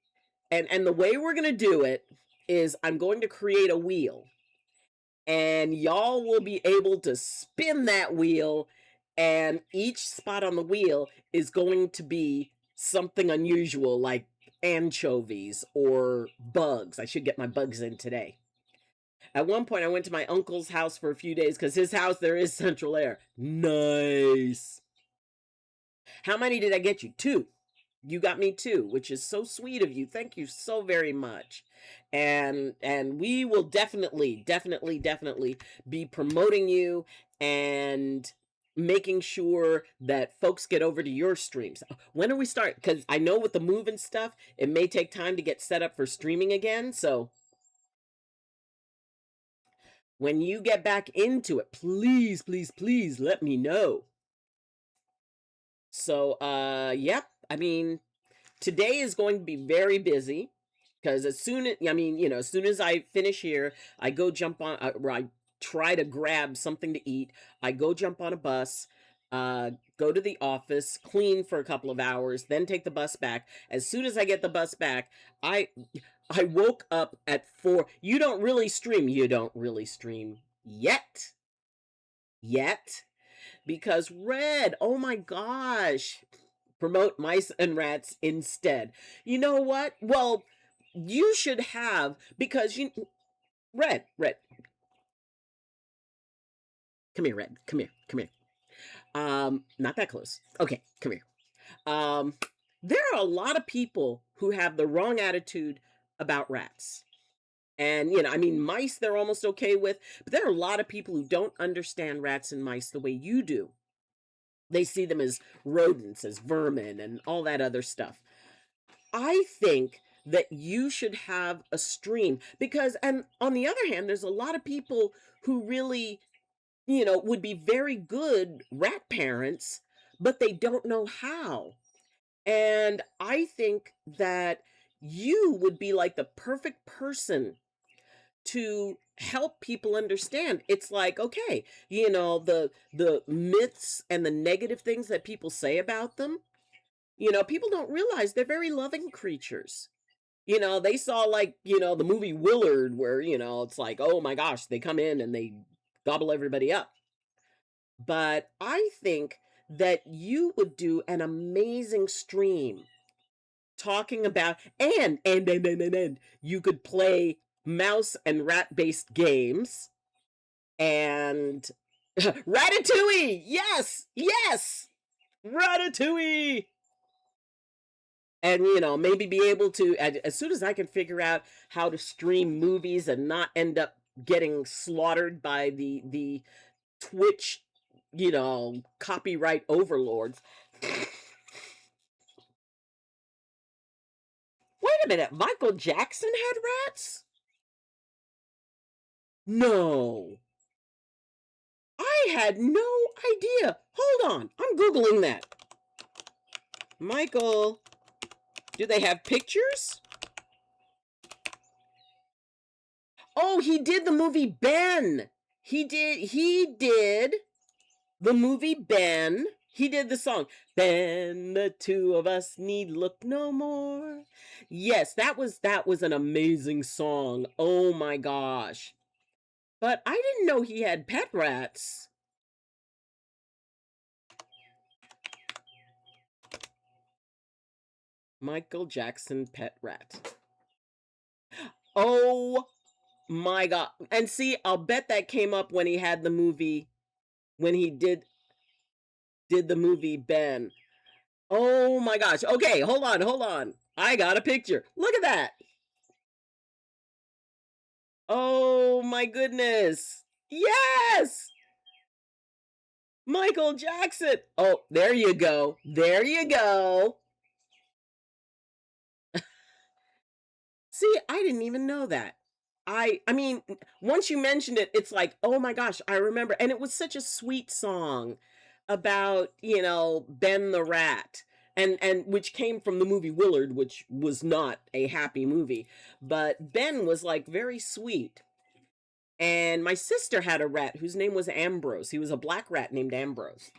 and the way we're gonna do it is I'm going to create a wheel, and y'all will be able to spin that wheel, and each spot on the wheel is going to be something unusual, like anchovies or bugs. I should get my bugs in today. At one point, I went to my uncle's house for a few days because his house, there is central air. Nice. How many did I get you? Two. You got me two, which is so sweet of you. Thank you so very much. And we will definitely be promoting you and making sure that folks get over to your streams. When do we start? Because I know with the move and stuff, it may take time to get set up for streaming again. So when you get back into it, please let me know. So yep, I mean, today is going to be very busy because as soon as as soon as I finish here, I go jump on or I try to grab something to eat. I go jump on a bus, go to the office, clean for a couple of hours, then take the bus back. As soon as I get the bus back, I woke up at 4. You don't really stream. You don't really stream yet. Yet. Because Red, oh my gosh, promote mice and rats instead. You know what? Well, you should have, because Red, come here, Red, come here. Not that close. Okay, come here. There are a lot of people who have the wrong attitude about rats. And, mice they're almost okay with, but there are a lot of people who don't understand rats and mice the way you do. They see them as rodents, as vermin, and all that other stuff. I think that you should have a stream because, and on the other hand, there's a lot of people who really, would be very good rat parents, but they don't know how. And I think that you would be like the perfect person to help people understand. It's like, okay, the myths and the negative things that people say about them, people don't realize they're very loving creatures. They saw like, the movie Willard where, it's like, oh my gosh, they come in and they gobble everybody up. But I think that you would do an amazing stream talking about and you could play mouse and rat based games and Ratatouille. Yes, Ratatouille. And maybe be able to, as soon as I can figure out how to stream movies and not end up getting slaughtered by the Twitch copyright overlords. Wait a minute, Michael Jackson had rats? No. I had no idea. Hold on, I'm Googling that. Michael, do they have pictures? Oh, he did the movie Ben. He did the movie Ben. He did the song, Ben, the two of us need look no more. Yes, that was an amazing song. Oh my gosh. But I didn't know he had pet rats. Michael Jackson pet rat. Oh my god. And see, I'll bet that came up when he had the movie, when he did the movie Ben. Oh my gosh. Okay, hold on. I got a picture. Look at that. Oh my goodness. Yes! Michael Jackson. Oh, there you go. There you go. See, I didn't even know that. I mean, once you mentioned it, it's like, oh my gosh, I remember. And it was such a sweet song about, Ben the Rat. And which came from the movie Willard, which was not a happy movie. But Ben was like very sweet. And my sister had a rat whose name was Ambrose. He was a black rat named Ambrose.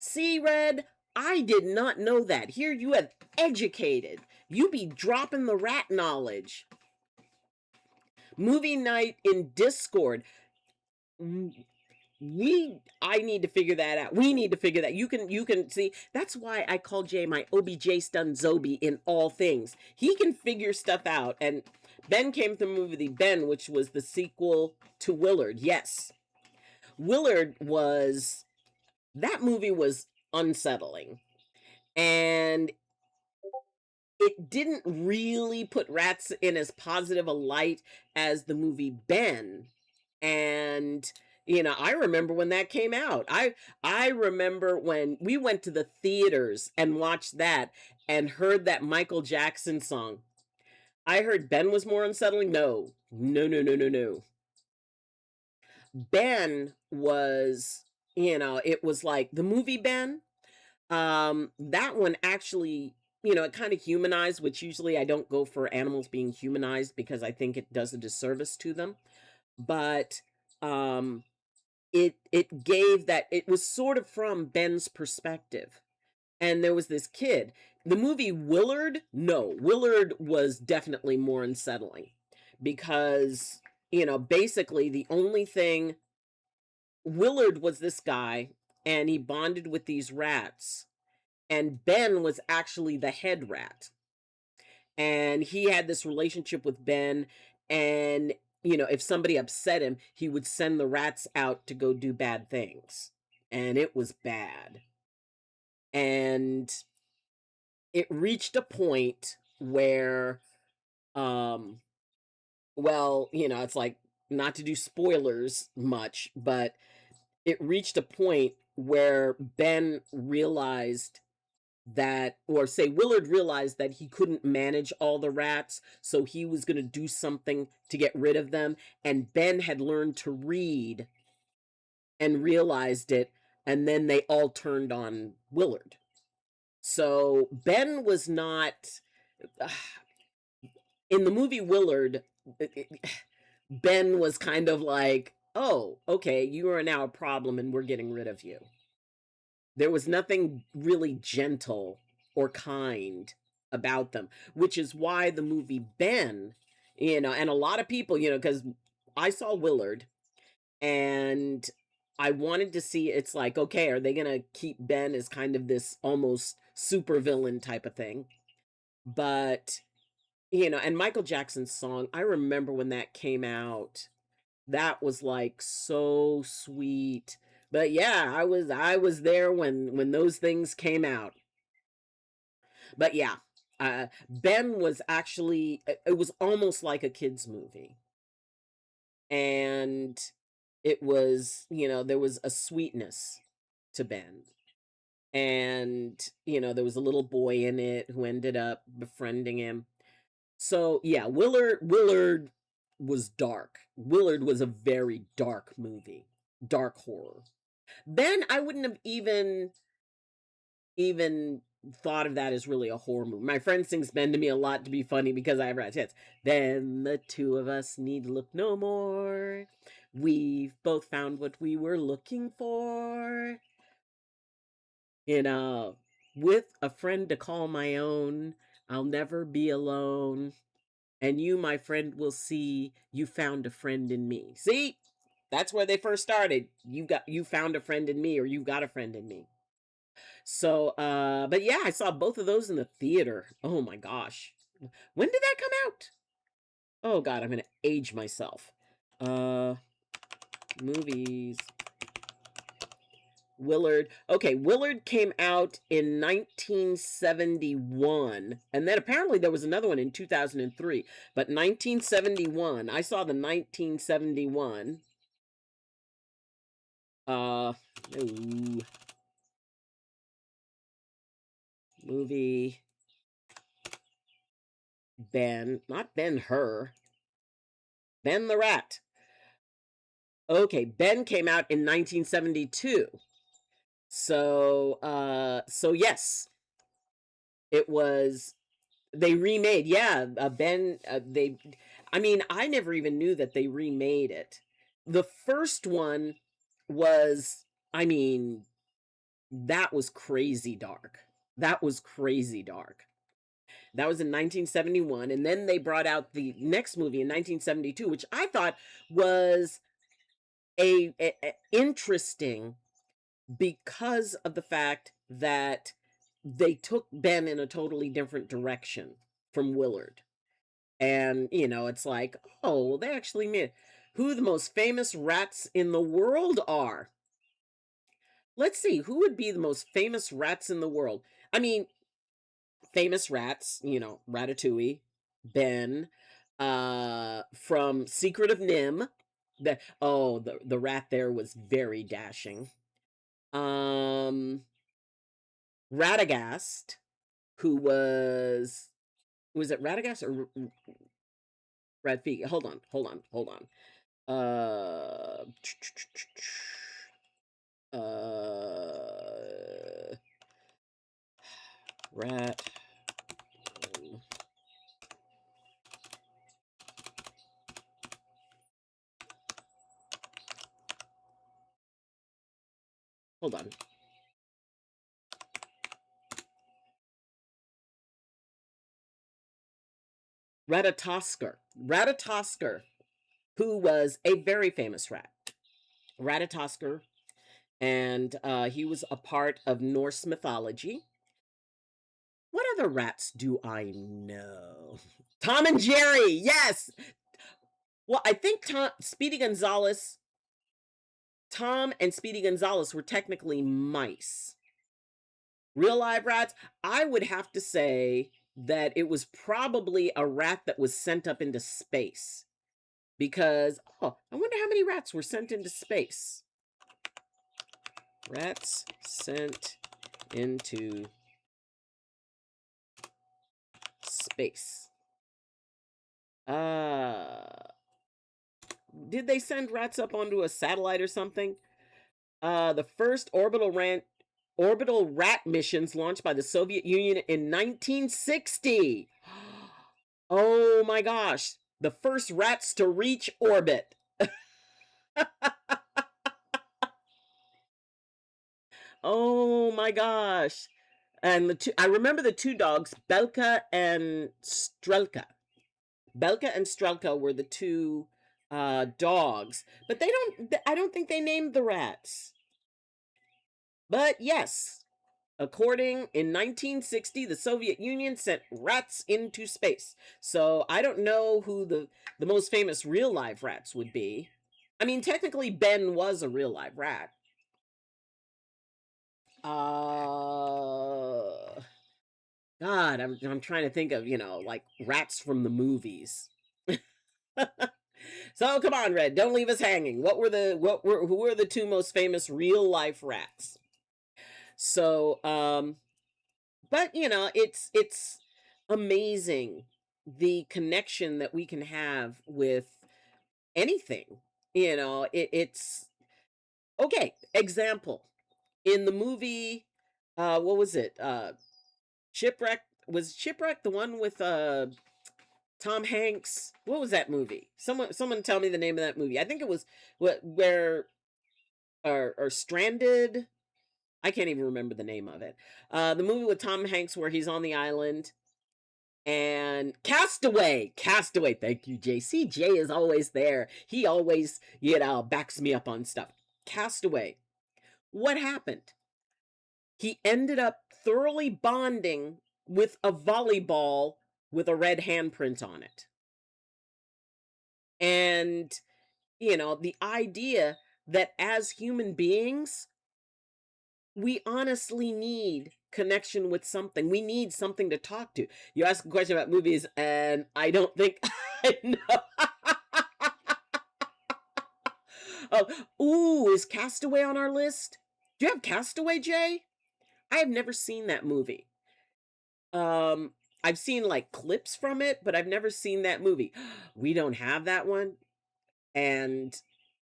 See, Red, I did not know that. Here you have educated. You be dropping the rat knowledge. Movie night in Discord. I need to figure that out. We need to figure that. You can see, that's why I call Jay my OBJ stun Zobi in all things. He can figure stuff out, and Ben came from the movie Ben, which was the sequel to Willard. Yes. Willard was, that movie was unsettling. And it didn't really put rats in as positive a light as the movie Ben. And I remember when that came out. I remember when we went to the theaters and watched that and heard that Michael Jackson song. I heard Ben was more unsettling. No. No, no, no, no, no. Ben was, it was like the movie Ben. That one actually, it kind of humanized, which usually I don't go for animals being humanized because I think it does a disservice to them. But um it gave that, it was sort of from Ben's perspective. And there was this kid. The movie Willard, no, Willard was definitely more unsettling because, basically the only thing, Willard was this guy and he bonded with these rats, and Ben was actually the head rat. And he had this relationship with Ben, and if somebody upset him, he would send the rats out to go do bad things. And it was bad. And it reached a point where well, it's like, not to do spoilers much, but it reached a point where Ben realized that, or say Willard realized that he couldn't manage all the rats, so he was going to do something to get rid of them. And Ben had learned to read and realized it, and then they all turned on Willard. So Ben was not in the movie Willard. Ben was kind of like, oh, okay, you are now a problem and we're getting rid of you. There was nothing really gentle or kind about them, which is why the movie Ben, and a lot of people, because I saw Willard and I wanted to see, it's like, okay, are they going to keep Ben as kind of this almost super villain type of thing? But, and Michael Jackson's song, I remember when that came out, that was like so sweet. But yeah, I was there when those things came out. But yeah, Ben was actually, it was almost like a kids movie. And it was, there was a sweetness to Ben. And there was a little boy in it who ended up befriending him. So yeah, Willard was dark. Willard was a very dark movie, dark horror. Ben, I wouldn't have even thought of that as really a horror movie. My friend sings Ben to me a lot to be funny because I have rat tits. Then the two of us need look no more. We've both found what we were looking for. With a friend to call my own, I'll never be alone. And you, my friend, will see you found a friend in me. See? That's where they first started. You found a friend in me, or you got a friend in me. So but yeah, I saw both of those in the theater. Oh my gosh. When did that come out? Oh god, I'm gonna age myself. Uh Movies. Willard. Okay, Willard came out in 1971. And then apparently there was another one in 2003. But 1971, I saw the 1971. Ooh, movie Ben, not Ben Hur, Ben the Rat. Okay, Ben came out in 1972. So yes, it was, they remade. Yeah, Ben, I mean, I never even knew that they remade it. The first one was, I mean, that was crazy dark. That was crazy dark. That was in 1971. And then they brought out the next movie in 1972, which I thought was a interesting because of the fact that they took Ben in a totally different direction from Willard. And, it's like, oh, well, they actually made who the most famous rats in the world are. Let's see, who would be the most famous rats in the world? I mean, famous rats, Ratatouille, Ben, from Secret of Nim. The rat there was very dashing. Um, Radagast, who was it Radagast or Radfeet? Hold on. Uh, uh, Rat. Hold on. Ratatosker, who was a very famous rat. Ratatosker, and he was a part of Norse mythology. What other rats do I know? Tom and Jerry, yes. Well, I think Tom and Speedy Gonzales were technically mice. Real live rats, I would have to say that it was probably a rat that was sent up into space. Because, I wonder how many rats were sent into space. Rats sent into space. Did they send rats up onto a satellite or something? The first orbital rat missions launched by the Soviet Union in 1960. Oh my gosh. The first rats to reach orbit. Oh my gosh. And I remember the two dogs, Belka and Strelka. Belka and Strelka were the two dogs, but I don't think they named the rats. But yes, according in 1960, the Soviet Union sent rats into space. So I don't know who the most famous real live rats would be. I mean, technically Ben was a real live rat. God, I'm trying to think of, like rats from the movies. So come on, Red, don't leave us hanging. Who were the two most famous real life rats? So, but it's amazing the connection that we can have with anything. It's okay. Example in the movie, what was it? Shipwreck. Was Shipwreck the one with Tom Hanks? What was that movie? Someone tell me the name of that movie. I think it was where or Stranded. I can't even remember the name of it. The movie with Tom Hanks where he's on the island. And Castaway. Castaway. Thank you, JC. Jay is always there. He always, backs me up on stuff. Castaway. What happened? He ended up thoroughly bonding with a volleyball with a red handprint on it. And, the idea that as human beings, we honestly need connection with something. We need something to talk to. You ask a question about movies, and I don't think I know. Oh, ooh, is Castaway on our list? Do you have Castaway, Jay? I have never seen that movie. I've seen like clips from it, but I've never seen that movie. We don't have that one. And,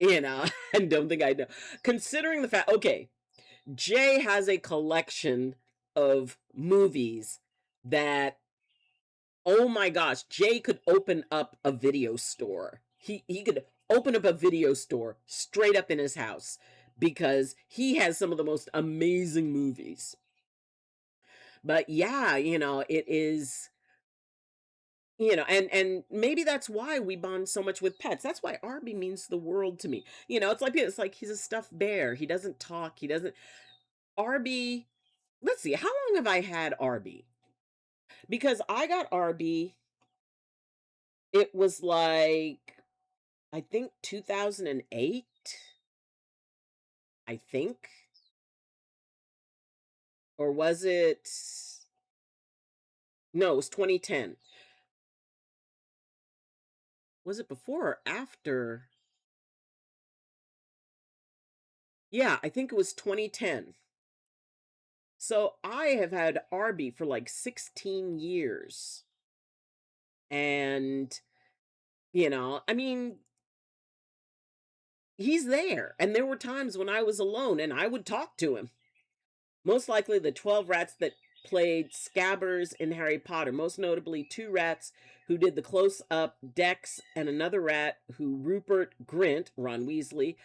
I don't think I know. Considering the fact, okay, Jay has a collection of movies that, oh my gosh, Jay could open up a video store. He could open up a video store straight up in his house because he has some of the most amazing movies. But yeah, it is, and maybe that's why we bond so much with pets. That's why Arby means the world to me. It's like he's a stuffed bear. He doesn't talk. He doesn't Arby. Let's see. How long have I had Arby? Because I got Arby It was like, I think 2008, I think. Or was it? No, it was 2010. Was it before or after? Yeah, I think it was 2010. So I have had Arby for like 16 years. And, I mean, he's there. And there were times when I was alone and I would talk to him. Most likely the 12 rats that played Scabbers in Harry Potter, most notably two rats who did the close up Dex, and another rat who Rupert Grint, Ron Weasley,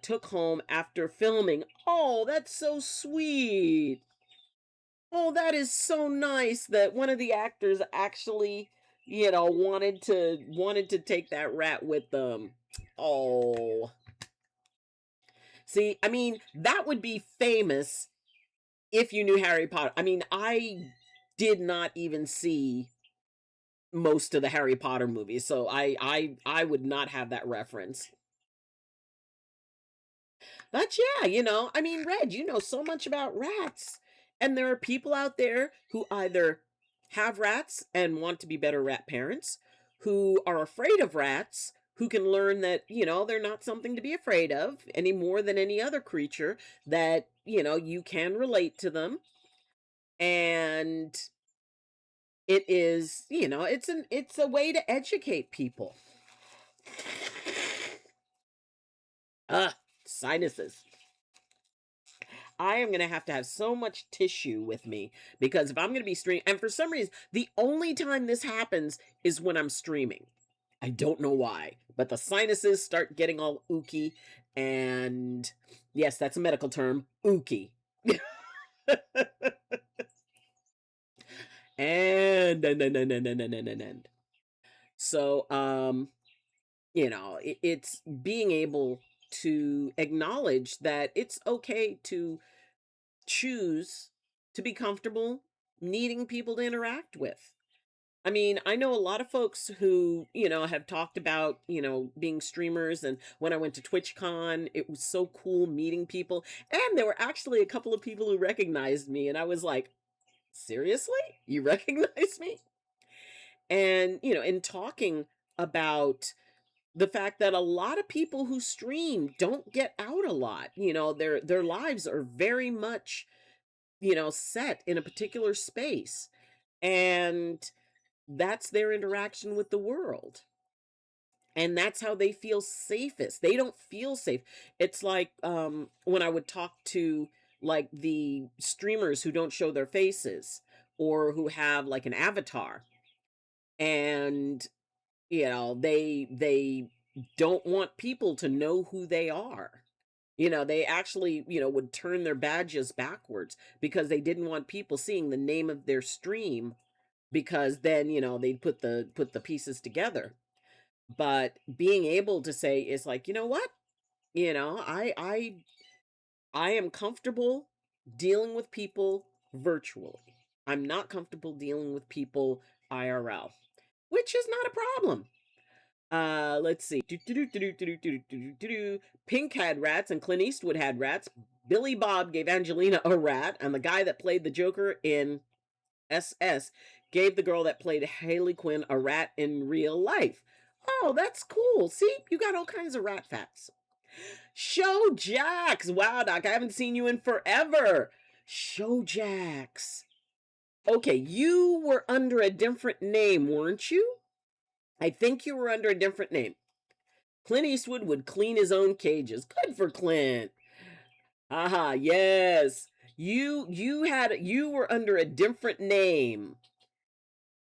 took home after filming. Oh, that's so sweet. Oh, that is so nice that one of the actors actually, wanted to take that rat with them. Oh. See, I mean, that would be famous if you knew Harry Potter. I mean, I did not even see most of the Harry Potter movies, so I would not have that reference. But yeah, I mean, Red, you know so much about rats. And there are people out there who either have rats and want to be better rat parents, who are afraid of rats, who can learn that, they're not something to be afraid of any more than any other creature, that, you can relate to them. And it's a way to educate people. Sinuses. I am going to have so much tissue with me, because if I'm going to be streaming, and for some reason, the only time this happens is when I'm streaming. I don't know why, but the sinuses start getting all ooky, and yes, that's a medical term, ooky. And. So, it's being able to acknowledge that it's okay to choose to be comfortable needing people to interact with. I mean, I know a lot of folks who, have talked about, being streamers. And when I went to TwitchCon, it was so cool meeting people. And there were actually a couple of people who recognized me. And I was like, seriously? You recognize me? And, in talking about the fact that a lot of people who stream don't get out a lot. Their lives are very much, set in a particular space. And that's their interaction with the world. And that's how they feel safest. They don't feel safe. It's like when I would talk to like the streamers who don't show their faces, or who have like an avatar, and they don't want people to know who they are. They actually, would turn their badges backwards because they didn't want people seeing the name of their stream, because then, they'd put the pieces together. But being able to say is like, you know what? I am comfortable dealing with people virtually. I'm not comfortable dealing with people IRL, which is not a problem. Let's see. Pink had rats and Clint Eastwood had rats. Billy Bob gave Angelina a rat, and the guy that played the Joker in SS gave the girl that played Harley Quinn a rat in real life. Oh, that's cool. See, you got all kinds of rat facts. Show Jax. Wow, Doc, I haven't seen you in forever. Show Jax. Okay, you were under a different name, weren't you? I think you were under a different name. Clint Eastwood would clean his own cages. Good for Clint. Aha, yes. You were under a different name.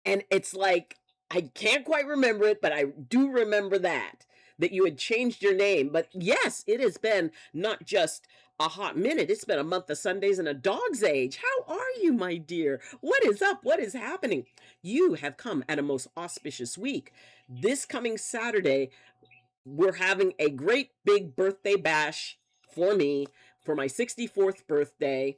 And it's like, I can't quite remember it, but I do remember that you had changed your name. But yes, it has been not just a hot minute. It's been a month of Sundays and a dog's age. How are you, my dear? What is up? What is happening? You have come at a most auspicious week. This coming Saturday, we're having a great big birthday bash for me for my 64th birthday.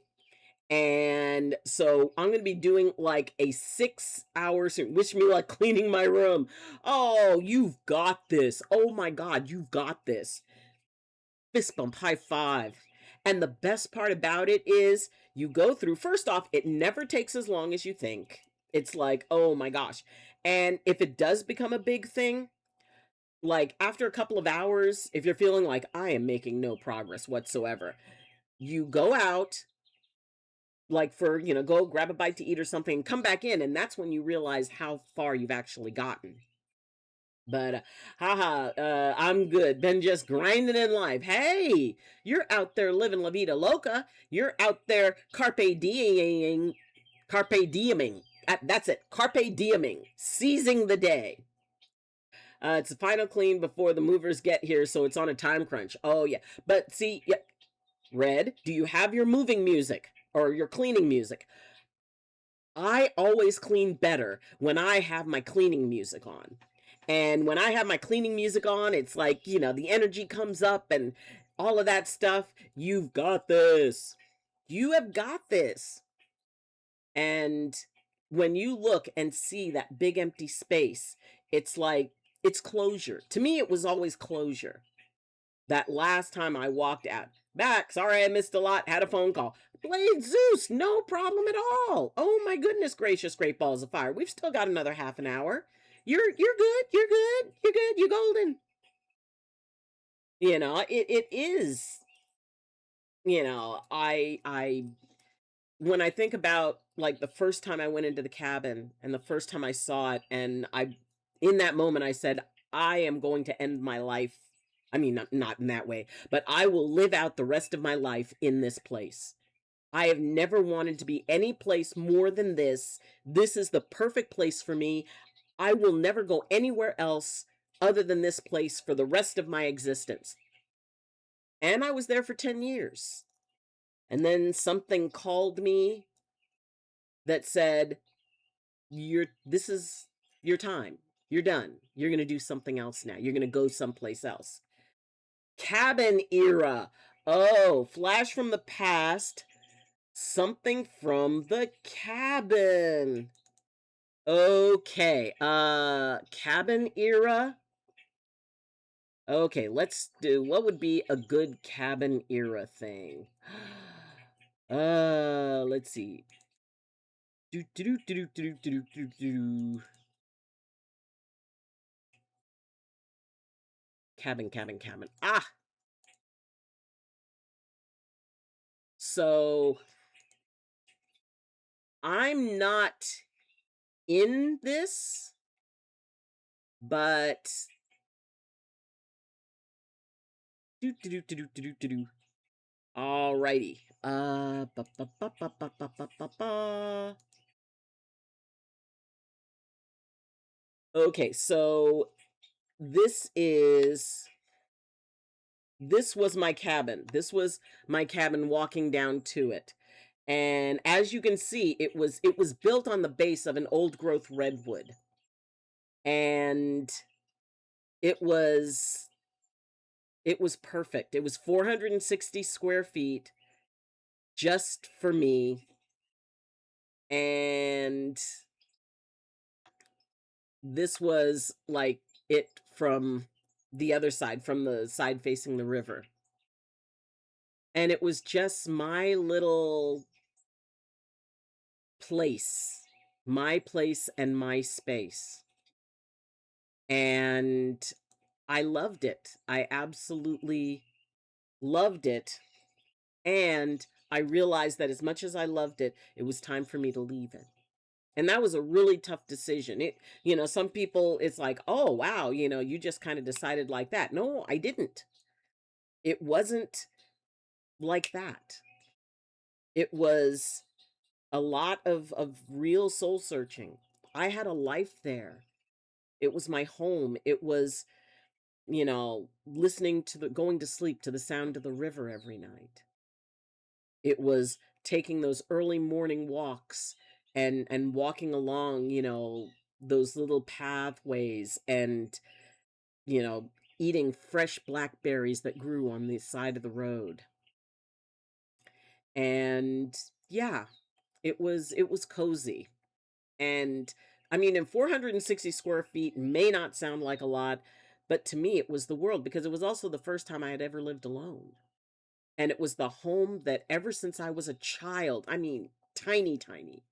And so I'm going to be doing like a 6 hour, wish me luck cleaning my room. Oh, you've got this. Oh my God, you've got this. Fist bump, high five. And the best part about it is you go through, first off, it never takes as long as you think. It's like, oh my gosh. And if it does become a big thing, like after a couple of hours, if you're feeling like I am making no progress whatsoever, you go out, like for, go grab a bite to eat or something, come back in, and that's when you realize how far you've actually gotten. But haha, I'm good. Been just grinding in life. Hey, you're out there living la vida loca. You're out there carpe dieming. That's it, carpe dieming, seizing the day. It's the final clean before the movers get here, so it's on a time crunch. Oh yeah, but see, yeah, Red, do you have your moving music or your cleaning music? I always clean better when I have my cleaning music on. And when I have my cleaning music on, it's like, the energy comes up and all of that stuff. You've got this. You have got this. And when you look and see that big empty space, it's like, it's closure. To me, it was always closure. That last time I walked out, back, sorry I missed a lot, had a phone call. Blade Zeus, no problem at all. Oh my goodness gracious, great balls of fire. We've still got another half an hour. You're good, you're good, you're good, you're golden. It is, I when I think about like the first time I went into the cabin and the first time I saw it, and I in that moment I said, I am going to end my life. I mean, not in that way, but I will live out the rest of my life in this place. I have never wanted to be any place more than this. This is the perfect place for me. I will never go anywhere else other than this place for the rest of my existence. And I was there for 10 years. And then something called me that said, this is your time. You're done. You're going to do something else now. You're going to go someplace else. Cabin era. Oh, flash from the past. Something from the cabin. Okay. Cabin era. Okay, let's do, what would be a good cabin era thing? Let's see. Do do do do do do do do. Cabin. Ah. So I'm not in this, but do. Alrighty. Okay, so this was my cabin. This was my cabin walking down to it. And as you can see, it was built on the base of an old growth redwood. And it was it was perfect. It was 460 square feet just for me. And this was like it from the other side, from the side facing the river. And it was just my little place and my space. And I loved it. I absolutely loved it. And I realized that as much as I loved it, it was time for me to leave it. And that was a really tough decision. Some people, it's like, oh, wow, you just kind of decided like that. No, I didn't. It wasn't like that. It was a lot of real soul searching. I had a life there. It was my home. It was, listening to going to sleep to the sound of the river every night. It was taking those early morning walks and walking along, those little pathways and, you know, eating fresh blackberries that grew on the side of the road. And yeah, it was cozy. And I mean, and 460 square feet may not sound like a lot, but to me, it was the world because it was also the first time I had ever lived alone. And it was the home that ever since I was a child, I mean, tiny, tiny,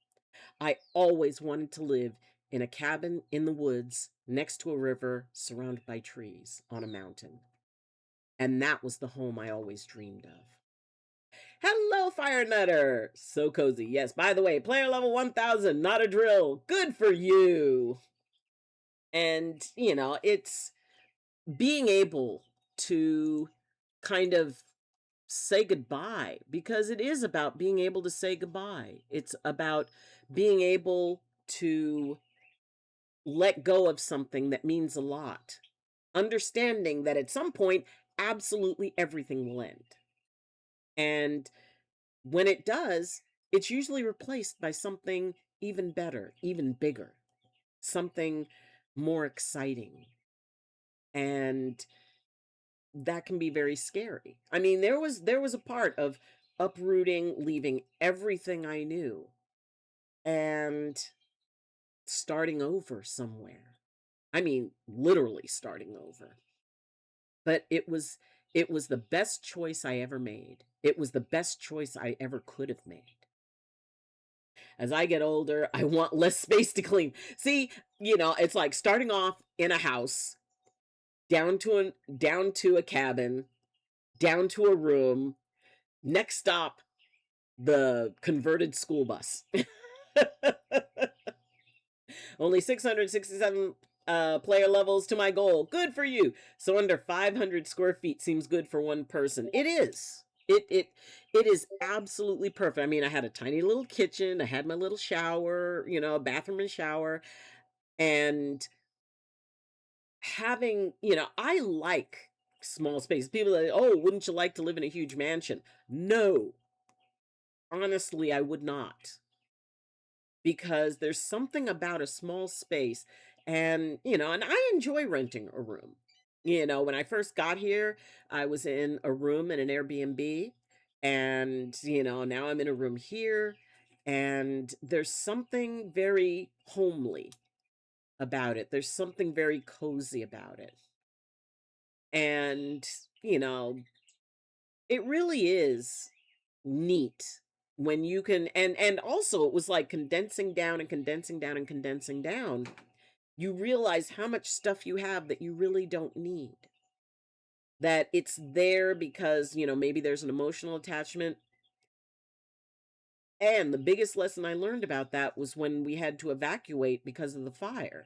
I always wanted to live in a cabin in the woods next to a river surrounded by trees on a mountain. And that was the home I always dreamed of. Hello, Fire Nutter. So cozy. Yes, by the way, player level 1000, not a drill. Good for you. And, it's being able to kind of say goodbye because it is about being able to say goodbye. It's about being able to let go of something that means a lot, understanding that at some point, absolutely everything will end. And when it does, it's usually replaced by something even better, even bigger, something more exciting. And that can be very scary. I mean, there was a part of uprooting, leaving everything I knew and starting over somewhere. I mean, literally starting over. But it was the best choice I ever made. It was the best choice I ever could have made. As I get older, I want less space to clean. See, it's like starting off in a house, down to a cabin, down to a room, next stop the converted school bus. Only 667 player levels to my goal. Good for you. So under 500 square feet seems good for one person. It is. It is absolutely perfect. I mean, I had a tiny little kitchen. I had my little shower, bathroom and shower, and I like small spaces. People are like, oh, wouldn't you like to live in a huge mansion? No, honestly, I would not. Because there's something about a small space and I enjoy renting a room. When I first got here, I was in a room in an Airbnb and now I'm in a room here and there's something very homely about it. There's something very cozy about it. And you know, it really is neat when you can and also it was like condensing down and condensing down and condensing down. You realize how much stuff you have that you really don't need. That it's there because, maybe there's an emotional attachment. And the biggest lesson I learned about that was when we had to evacuate because of the fire.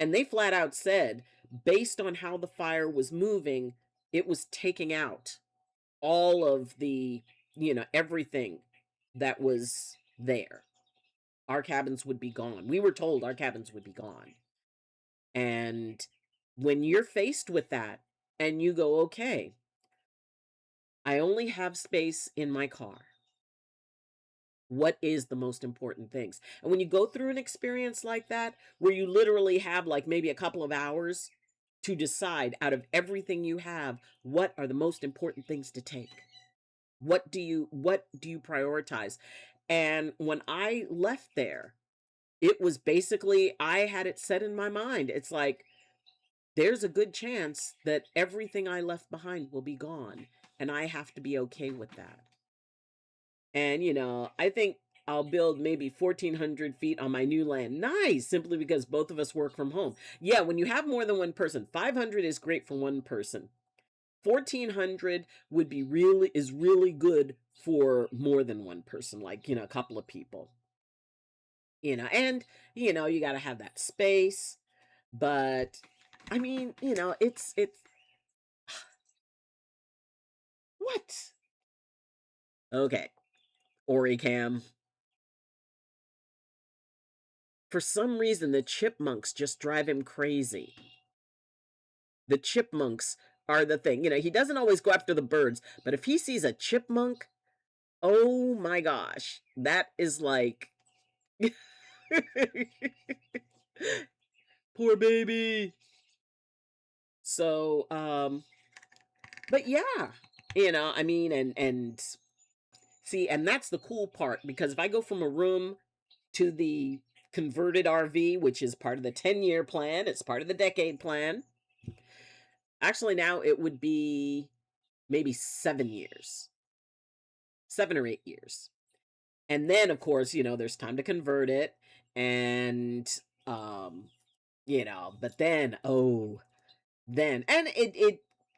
And they flat out said, based on how the fire was moving, it was taking out all of the, everything that was there. Our cabins would be gone. We were told our cabins would be gone. And when you're faced with that and you go, okay, I only have space in my car. What is the most important things? And when you go through an experience like that, where you literally have like maybe a couple of hours to decide out of everything you have, what are the most important things to take? What do you prioritize? And when I left there, it was basically I had it set in my mind. It's like there's a good chance that everything I left behind will be gone, and I have to be okay with that. And I think I'll build maybe 1,400 feet on my new land. Nice, simply because both of us work from home. Yeah, when you have more than one person, 500 is great for one person. 1,400 is really good for more than one person, like a couple of people. And you got to have that space, but I mean, it's what? Okay, Oricam. For some reason, the chipmunks just drive him crazy. The chipmunks are the thing. He doesn't always go after the birds, but if he sees a chipmunk, oh my gosh, that is like poor baby. So, but yeah, I mean, and See, and that's the cool part, because if I go from a room to the converted RV, which is part of the 10-year plan, it's part of the decade plan. Actually, now it would be maybe 7 years, 7 or 8 years. And then, of course, there's time to convert it. And, but then, and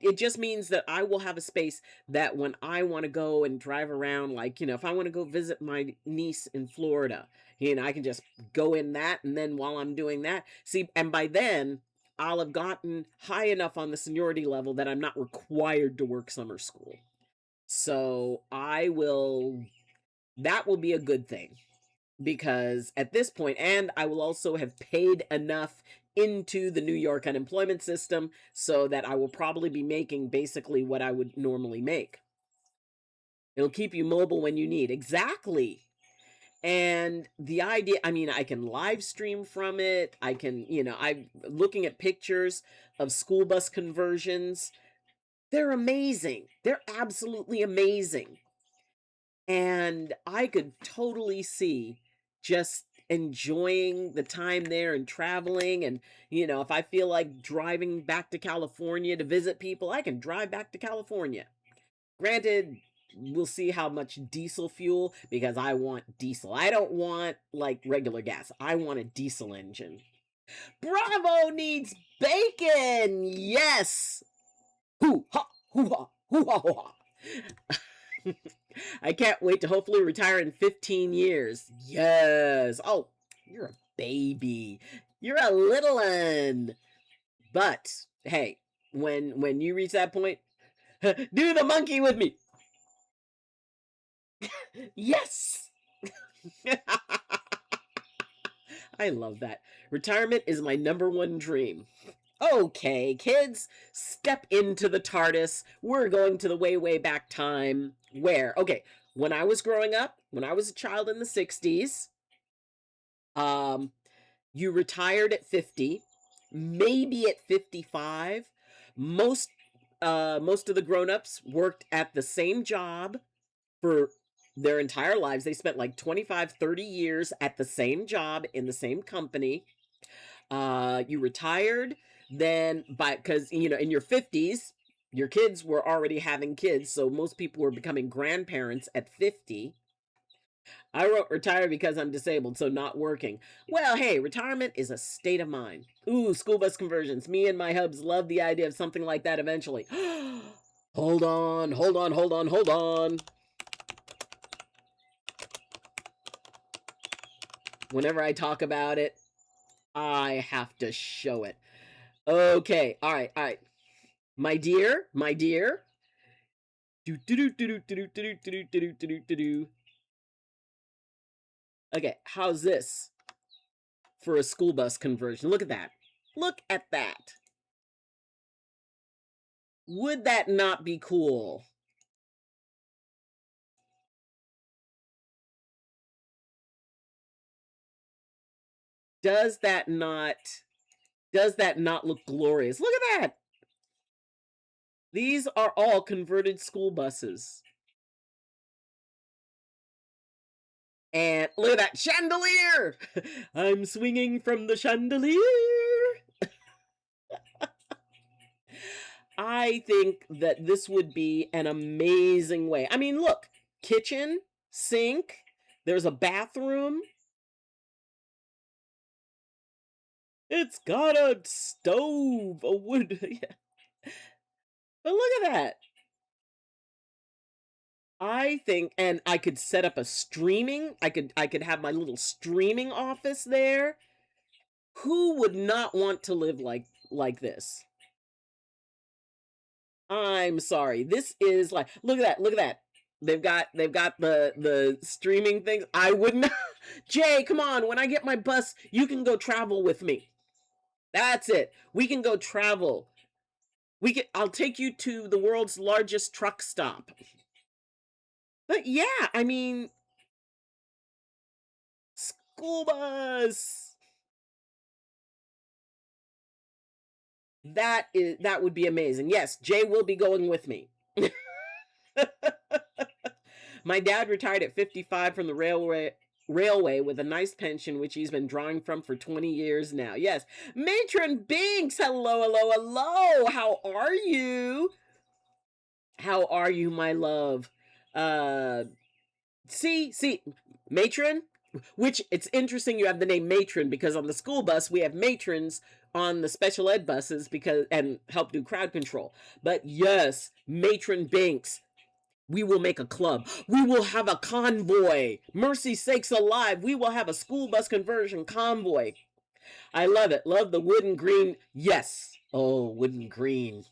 it just means that I will have a space that when I want to go and drive around, like, if I want to go visit my niece in Florida, I can just go in that. And then while I'm doing that, see, and by then I'll have gotten high enough on the seniority level that I'm not required to work summer school. So that will be a good thing, because at this point, and I will also have paid enough into the New York unemployment system so that I will probably be making basically what I would normally make. It'll keep you mobile when you need. Exactly. And the idea, I mean, I can live stream from it. I can, I'm looking at pictures of school bus conversions. They're amazing. They're absolutely amazing. And I could totally see just enjoying the time there and traveling. And, if I feel like driving back to California to visit people, I can drive back to California. Granted, we'll see how much diesel fuel, because I want diesel. I don't want like regular gas. I want a diesel engine. Bravo needs bacon. Yes. Hoo ha, hoo ha, hoo ha, hoo ha. I can't wait to hopefully retire in 15 years. Yes. Oh, you're a baby. You're a little one. But hey, when you reach that point, do the monkey with me. Yes. I love that. Retirement is my number one dream. Okay, kids, step into the TARDIS. We're going to the way, way back time where, okay, when I was growing up, when I was a child in the 60s, you retired at 50, maybe at 55. Most of the grown-ups worked at the same job for their entire lives. They spent like 25, 30 years at the same job in the same company. You retired, then because in your 50s, your kids were already having kids, so most people were becoming grandparents at 50. I wrote retire because I'm disabled, so not working. Well, hey, retirement is a state of mind. Ooh, school bus conversions. Me and my hubs love the idea of something like that eventually. Hold on, hold on, hold on, hold on. Whenever I talk about it, I have to show it. Okay, all right, all right. My dear. Okay, how's this for a school bus conversion? Look at that. Look at that. Would that not be cool? Does that not look glorious? Look at that. These are all converted school buses. And look at that chandelier. I'm swinging from the chandelier. I think that this would be an amazing way. I mean, look, kitchen, sink, there's a bathroom. It's got a stove, a wood. Yeah. But look at that. I think, and I could set up a streaming. I could have my little streaming office there. Who would not want to live like this? I'm sorry. This is like, look at that. Look at that. They've got the streaming things. I wouldn't. Jay, come on. When I get my bus, you can go travel with me. That's it. We can go travel. I'll take you to the world's largest truck stop. But yeah, I mean, school bus. That would be amazing. Yes, Jay will be going with me. My dad retired at 55 from the railway with a nice pension, which he's been drawing from for 20 years now. Yes. Matron Binks, hello, hello, hello. How are you? How are you, my love? Uh, see, matron, which it's interesting you have the name matron because on the school bus we have matrons on the special ed buses because and help do crowd control. But yes, Matron Binks, we will make a club. We will have a convoy. Mercy sakes alive, we will have a school bus conversion convoy. I love it. Love the wood and green. Yes. Oh, wood and green.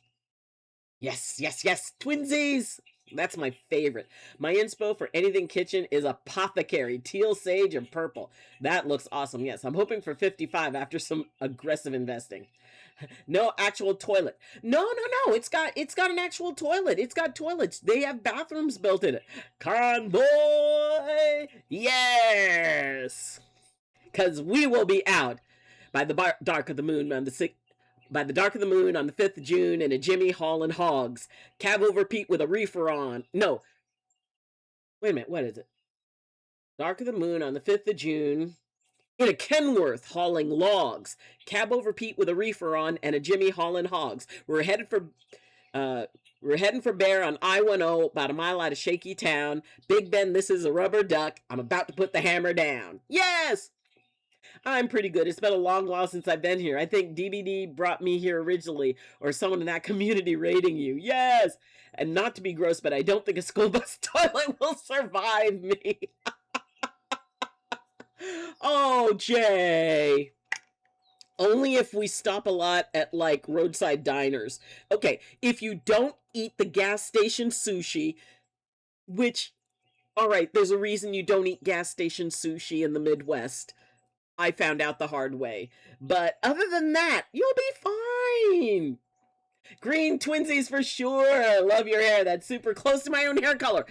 Yes, yes, yes. Twinsies. That's my favorite. My inspo for anything kitchen is apothecary, teal, sage, and purple. That looks awesome. Yes, I'm hoping for 55 after some aggressive investing. No actual toilet. No. It's got an actual toilet. It's got toilets. They have bathrooms built in it. Convoy. Yes. Cuz we will be out by the dark of the moon on the 6th by the dark of the moon on the 5th of June in a Jimmy hauling hogs. Cab over Pete with a reefer on. No. Wait a minute. What is it? Dark of the moon on the 5th of June in a Kenworth hauling logs. Cab over Pete with a reefer on and a Jimmy hauling hogs. We're heading for Bear on I-10, about a mile out of Shaky Town. Big Ben, this is a rubber duck. I'm about to put the hammer down. Yes! I'm pretty good. It's been a long while since I've been here. I think DBD brought me here originally, or someone in that community rating you. Yes! And not to be gross, but I don't think a school bus toilet will survive me. Oh, Jay. Only if we stop a lot at like roadside diners. Okay, if you don't eat the gas station sushi, which, all right, there's a reason you don't eat gas station sushi in the Midwest. I found out the hard way. But other than that, you'll be fine. Green twinsies for sure. Love your hair. That's super close to my own hair color.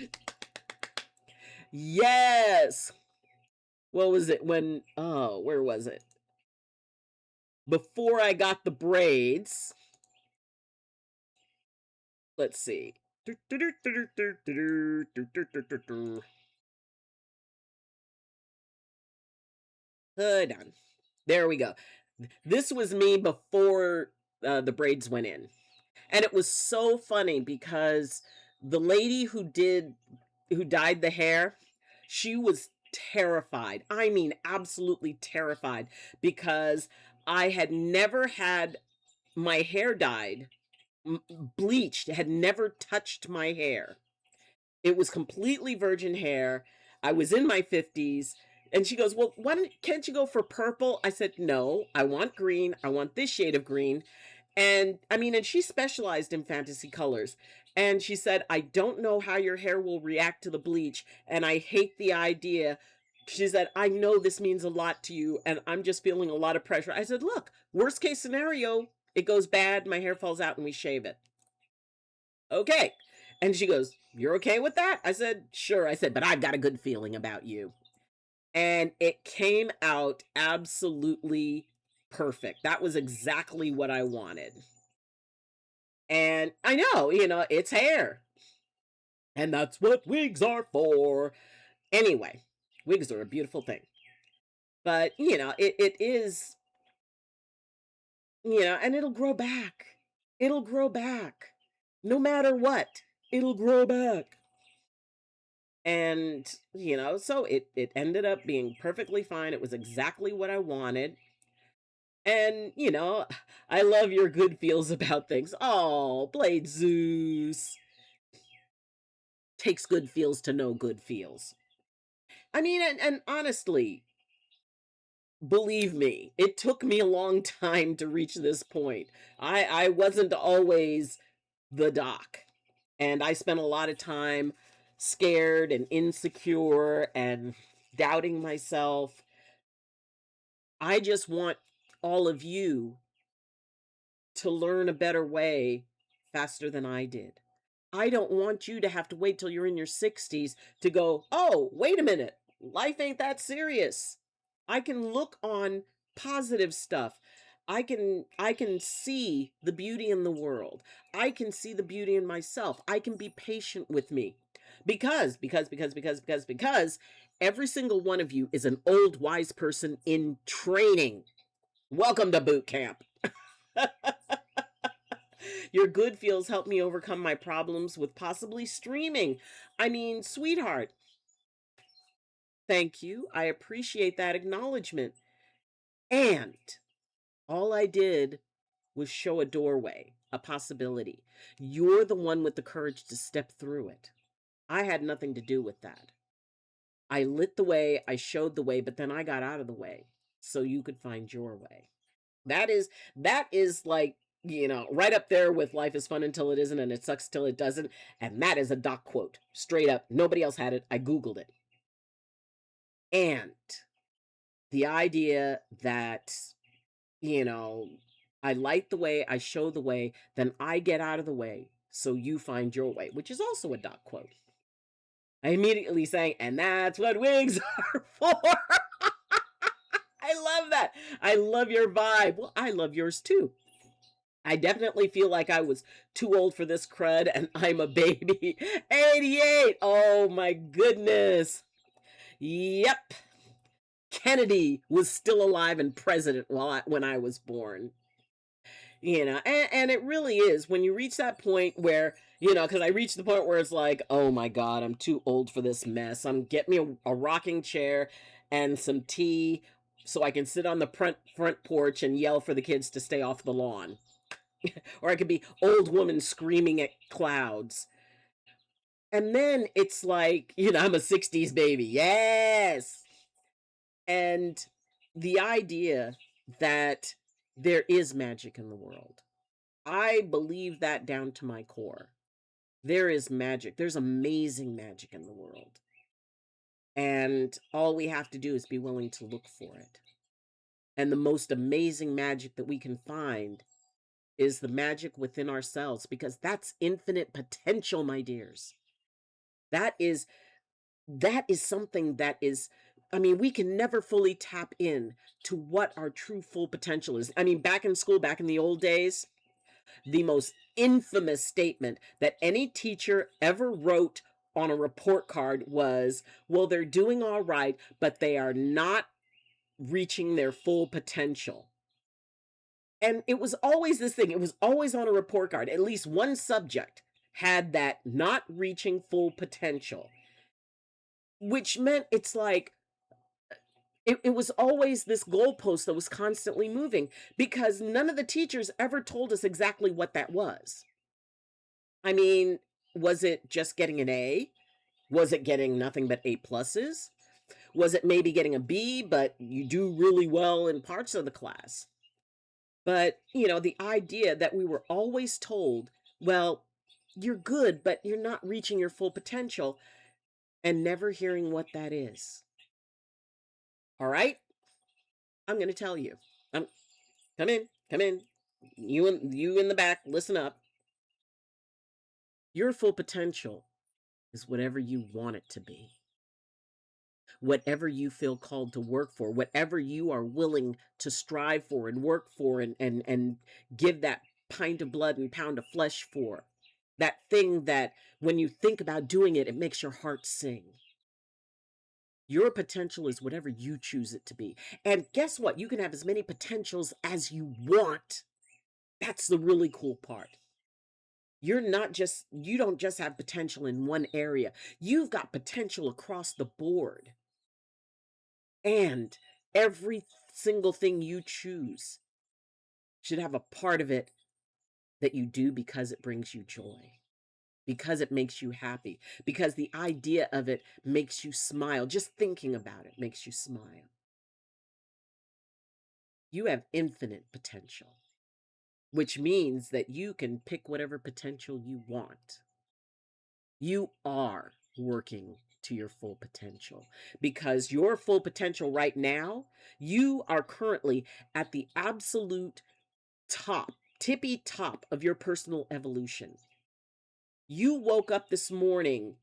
Yes. What was it when, oh, where was it? Before I got the braids. Let's see. Hold on. There we go. This was me before the braids went in. And it was so funny because the lady who dyed the hair, she was terrified. I mean, absolutely terrified because I had never had my hair dyed, bleached, had never touched my hair. It was completely virgin hair. I was in my 50s. And she goes, well, can't you go for purple? I said, no, I want green. I want this shade of green. And I mean, and she specialized in fantasy colors. And she said, I don't know how your hair will react to the bleach. And I hate the idea. She said, I know this means a lot to you. And I'm just feeling a lot of pressure. I said, look, worst case scenario, it goes bad. My hair falls out and we shave it. Okay. And she goes, you're okay with that? I said, sure. I said, but I've got a good feeling about you. And it came out absolutely perfect. That was exactly what I wanted. And I know, it's hair. And that's what wigs are for. Anyway, wigs are a beautiful thing. But, it is, and it'll grow back. It'll grow back. No matter what, it'll grow back. And, so it ended up being perfectly fine. It was exactly what I wanted. And, I love your good feels about things. Oh, Blade Zeus. Takes good feels to know good feels. I mean, and honestly, believe me, it took me a long time to reach this point. I wasn't always the doc. And I spent a lot of time scared and insecure and doubting myself. I just want all of you to learn a better way faster than I did. I don't want you to have to wait till you're in your 60s to go, oh, wait a minute, life ain't that serious. I can look on positive stuff. I can see the beauty in the world. I can see the beauty in myself. I can be patient with me. Because every single one of you is an old wise person in training. Welcome to boot camp. Your good feels help me overcome my problems with possibly streaming. I mean, sweetheart, thank you. I appreciate that acknowledgement. And all I did was show a doorway, a possibility. You're the one with the courage to step through it. I had nothing to do with that. I lit the way, I showed the way, but then I got out of the way so you could find your way. That is like, right up there with life is fun until it isn't and it sucks till it doesn't. And that is a doc quote. Straight up. Nobody else had it. I Googled it. And the idea that, you know, I light the way, I show the way, then I get out of the way so you find your way, which is also a doc quote. I immediately sang, and that's what wigs are for. I love that. I love your vibe. Well, I love yours too. I definitely feel like I was too old for this crud and I'm a baby. 88. Oh my goodness. Yep. Kennedy was still alive and president when I was born. And it really is when you reach that point where, because I reached the point where it's like, oh my God, I'm too old for this mess. Get me a rocking chair and some tea so I can sit on the front porch and yell for the kids to stay off the lawn. Or I could be old woman screaming at clouds. And then it's like, I'm a 60s baby. Yes. And the idea that there is magic in the world. I believe that down to my core. There is magic. There's amazing magic in the world. And all we have to do is be willing to look for it. And the most amazing magic that we can find is the magic within ourselves, because that's infinite potential, my dears. That is something that is, we can never fully tap in to what our true full potential is. Back in school, back in the old days, the most infamous statement that any teacher ever wrote on a report card was, well, they're doing all right, but they are not reaching their full potential. And it was always this thing. It was always on a report card. At least one subject had that not reaching full potential, which meant it's like, it was always this goalpost that was constantly moving because none of the teachers ever told us exactly what that was. Was it just getting an A? Was it getting nothing but A pluses? Was it maybe getting a B, but you do really well in parts of the class? But, the idea that we were always told, well, you're good, but you're not reaching your full potential, and never hearing what that is. All right? I'm going to tell you. Come in. You in the back, listen up. Your full potential is whatever you want it to be. Whatever you feel called to work for, whatever you are willing to strive for and work for and give that pint of blood and pound of flesh for. That thing that when you think about doing it, it makes your heart sing. Your potential is whatever you choose it to be. And guess what? You can have as many potentials as you want. That's the really cool part. You don't just have potential in one area. You've got potential across the board. And every single thing you choose should have a part of it that you do because it brings you joy, because it makes you happy, because the idea of it makes you smile. Just thinking about it makes you smile. You have infinite potential, which means that you can pick whatever potential you want. You are working to your full potential because your full potential right now, you are currently at the absolute top, tippy top of your personal evolution. You woke up this morning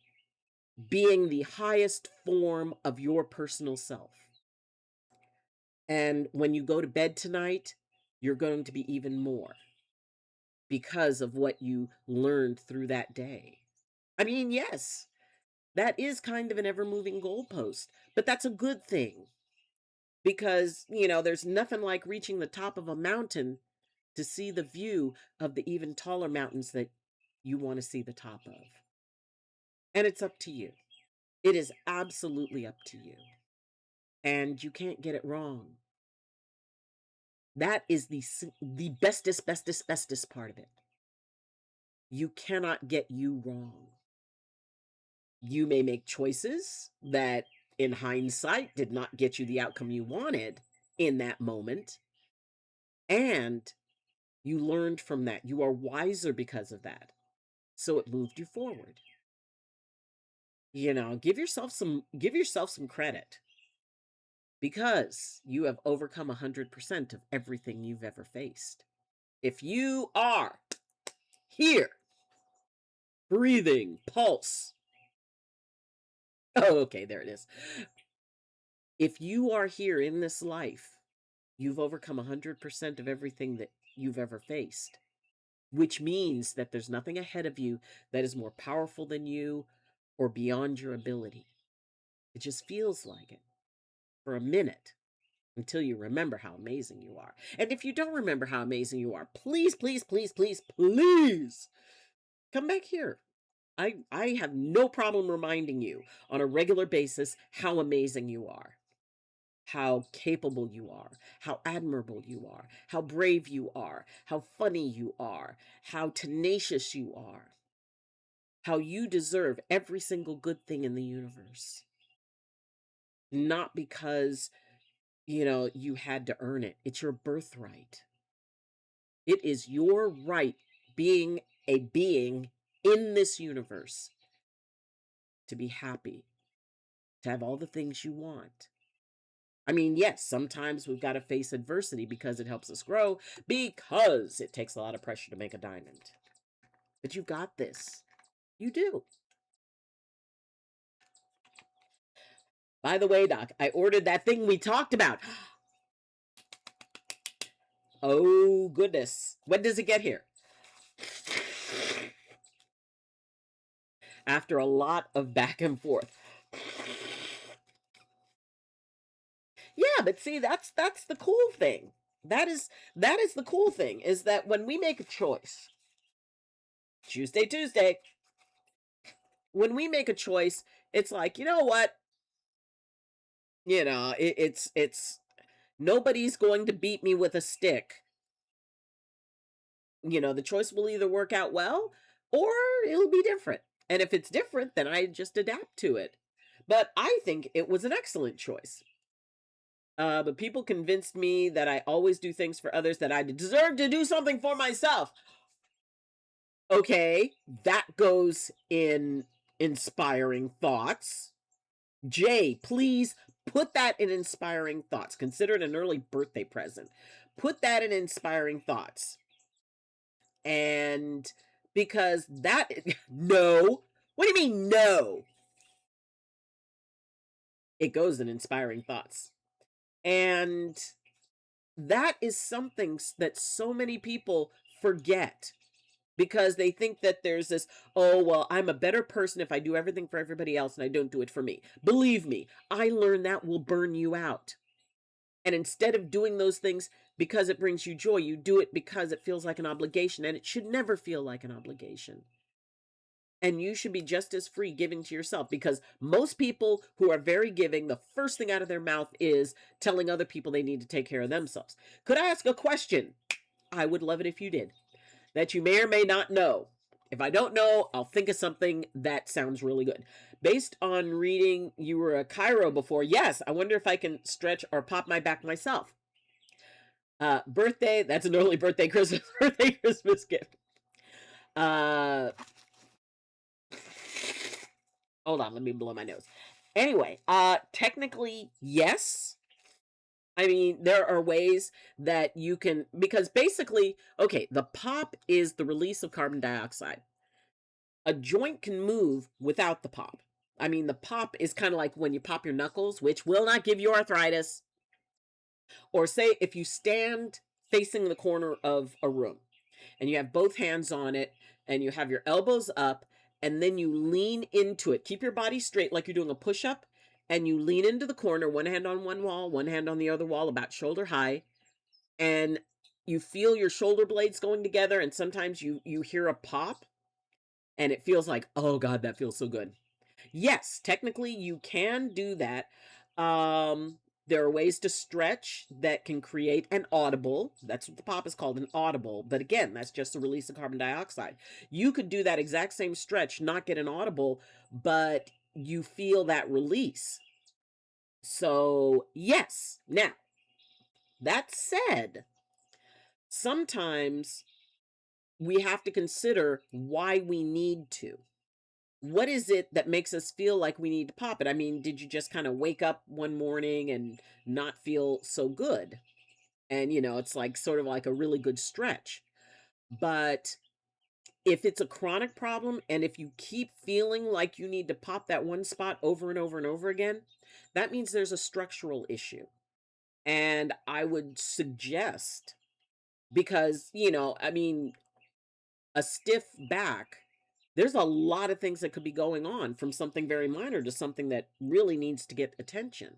being the highest form of your personal self. And when you go to bed tonight, you're going to be even more because of what you learned through that day. Yes. That is kind of an ever moving goalpost, but that's a good thing because, there's nothing like reaching the top of a mountain to see the view of the even taller mountains that you want to see the top of. And it's up to you. It is absolutely up to you. And you can't get it wrong. That is the bestest part of it. You cannot get you wrong. You may make choices that, in hindsight, did not get you the outcome you wanted in that moment. And you learned from that. You are wiser because of that. So it moved you forward. Give yourself some credit because you have overcome 100% of everything you've ever faced. If you are here, breathing, pulse. Oh, okay, there it is. If you are here in this life, you've overcome 100% of everything that you've ever faced, which means that there's nothing ahead of you that is more powerful than you or beyond your ability. It just feels like it for a minute until you remember how amazing you are. And if you don't remember how amazing you are, please, please, please, please, please come back here. I have no problem reminding you on a regular basis how amazing you are, how capable you are, how admirable you are, how brave you are, how funny you are, how tenacious you are, how you deserve every single good thing in the universe. Not because, you had to earn it. It's your birthright. It is your right, being a being in this universe, to be happy, to have all the things you want. I mean, yes, sometimes we've got to face adversity because it helps us grow, because it takes a lot of pressure to make a diamond. But you've got this. You do. By the way, Doc, I ordered that thing we talked about. Oh, goodness. When does it get here? After a lot of back and forth. Yeah, but see, that's the cool thing. That is the cool thing, is that when we make a choice, Tuesday, when we make a choice, it's like, you know what? It's nobody's going to beat me with a stick. The choice will either work out well or it'll be different. And if it's different, then I just adapt to it. But I think it was an excellent choice. But people convinced me that I always do things for others, that I deserve to do something for myself. Okay, that goes in inspiring thoughts. Jay, please put that in inspiring thoughts. Consider it an early birthday present. Put that in inspiring thoughts. And because that, no. What do you mean, no? It goes in inspiring thoughts. And that is something that so many people forget, because they think that there's this, oh, well, I'm a better person if I do everything for everybody else and I don't do it for me. Believe me, I learned that will burn you out. And instead of doing those things because it brings you joy, you do it because it feels like an obligation, and it should never feel like an obligation. And you should be just as free giving to yourself, because most people who are very giving, the first thing out of their mouth is telling other people they need to take care of themselves. Could I ask a question? I would love it if you did, that you may or may not know. If I don't know, I'll think of something that sounds really good. Based on reading you were a chiro before, yes, I wonder if I can stretch or pop my back myself. Birthday, that's an early birthday Christmas gift. Hold on, let me blow my nose. Anyway, technically, yes. I mean, there are ways that you can, because basically, okay, the pop is the release of carbon dioxide. A joint can move without the pop. I mean, the pop is kind of like when you pop your knuckles, which will not give you arthritis. Or say if you stand facing the corner of a room and you have both hands on it and you have your elbows up and then you lean into it. Keep your body straight like you're doing a push-up, and you lean into the corner, one hand on one wall, one hand on the other wall, about shoulder high, and you feel your shoulder blades going together, and sometimes you hear a pop, and it feels like, oh God, that feels so good. Yes, technically you can do that. There are ways to stretch that can create an audible. That's what the pop is called, an audible. But again, that's just the release of carbon dioxide. You could do that exact same stretch, not get an audible, but you feel that release. So, yes. Now, that said, sometimes we have to consider why we need to. What is it that makes us feel like we need to pop it? I mean, did you just kind of wake up one morning and not feel so good? And, it's like sort of like a really good stretch. But if it's a chronic problem and if you keep feeling like you need to pop that one spot over and over and over again, that means there's a structural issue. And I would suggest, because, I mean, a stiff back, there's a lot of things that could be going on, from something very minor to something that really needs to get attention.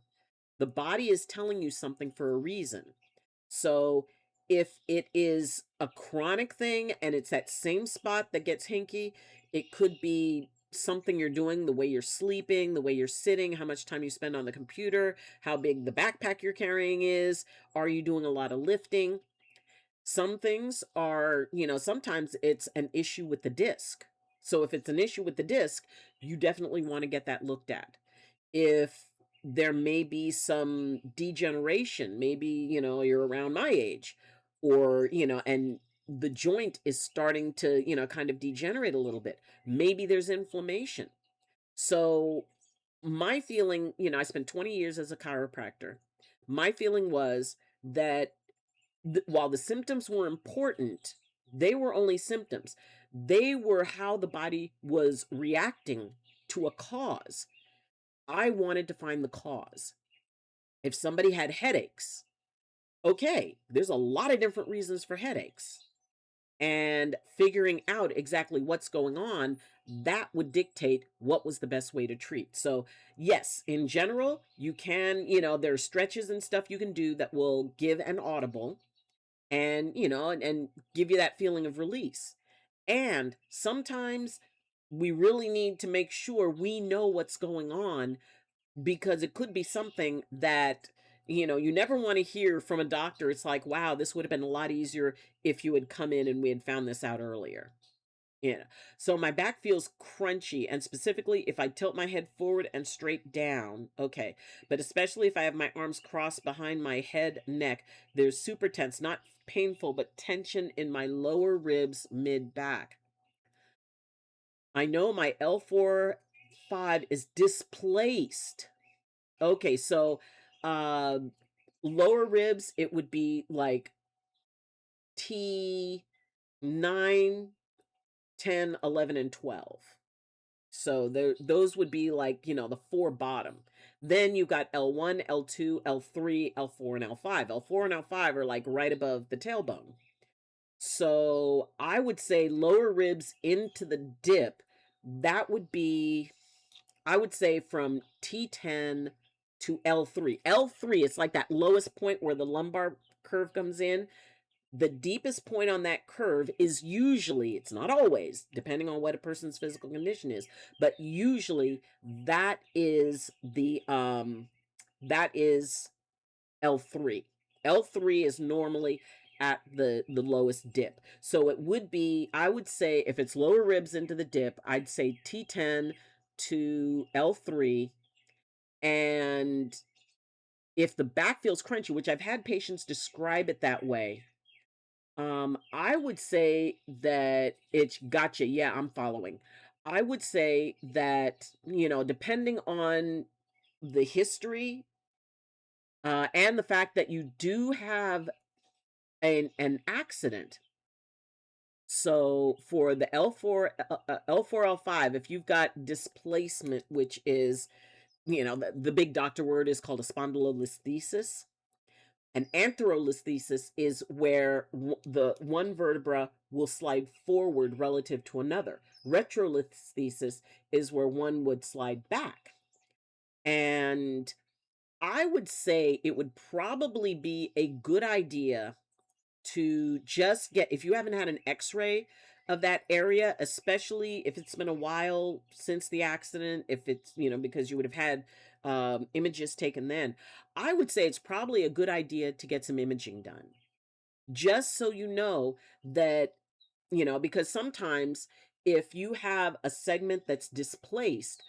The body is telling you something for a reason. So if it is a chronic thing and it's that same spot that gets hinky, it could be something you're doing, the way you're sleeping, the way you're sitting, how much time you spend on the computer, how big the backpack you're carrying is. Are you doing a lot of lifting? Some things are, sometimes it's an issue with the disc. So if it's an issue with the disc, you definitely want to get that looked at. If there may be some degeneration, maybe, you're around my age, or, and the joint is starting to, kind of degenerate a little bit. Maybe there's inflammation. So my feeling, I spent 20 years as a chiropractor. My feeling was that while the symptoms were important, they were only symptoms. They were how the body was reacting to a cause. I wanted to find the cause. If somebody had headaches, okay, there's a lot of different reasons for headaches. And figuring out exactly what's going on, that would dictate what was the best way to treat. So, yes, in general, you can, there's stretches and stuff you can do that will give an audible, and and give you that feeling of release. And sometimes we really need to make sure we know what's going on, because it could be something that you never want to hear from a doctor. It's like, wow, this would have been a lot easier if you had come in and we had found this out earlier. So my back feels crunchy, and specifically if I tilt my head forward and straight down, okay. But especially if I have my arms crossed behind my head, neck, there's super tense, not painful, but tension in my lower ribs, mid back. I know my L4-5 is displaced. Okay, so lower ribs, it would be like T9, 10, 11, and 12. So those would be like, the four bottom. Then you got L1, L2, L3, L4, and L5. L4 and L5 are like right above the tailbone. So I would say lower ribs into the dip, that would be, I would say, from T10 to L3. L3 is like that lowest point where the lumbar curve comes in. The deepest point on that curve is usually, it's not always, depending on what a person's physical condition is, but usually that is L3. L3 is normally at the lowest dip. So it would be, I would say, if it's lower ribs into the dip, I'd say T10 to L3. And if the back feels crunchy, which I've had patients describe it that way, I would say that it's gotcha. Yeah, I'm following. I would say that, depending on the history, and the fact that you do have an accident. So for the L4, L5, if you've got displacement, which is, the big doctor word is called a spondylolisthesis. An antherolisthesis is where the one vertebra will slide forward relative to another. Retrolithesthesis is where one would slide back. And I would say it would probably be a good idea to just get, if you haven't had an x-ray of that area, especially if it's been a while since the accident, if it's, because you would have had images taken then, I would say it's probably a good idea to get some imaging done. Just so you know that, because sometimes if you have a segment that's displaced,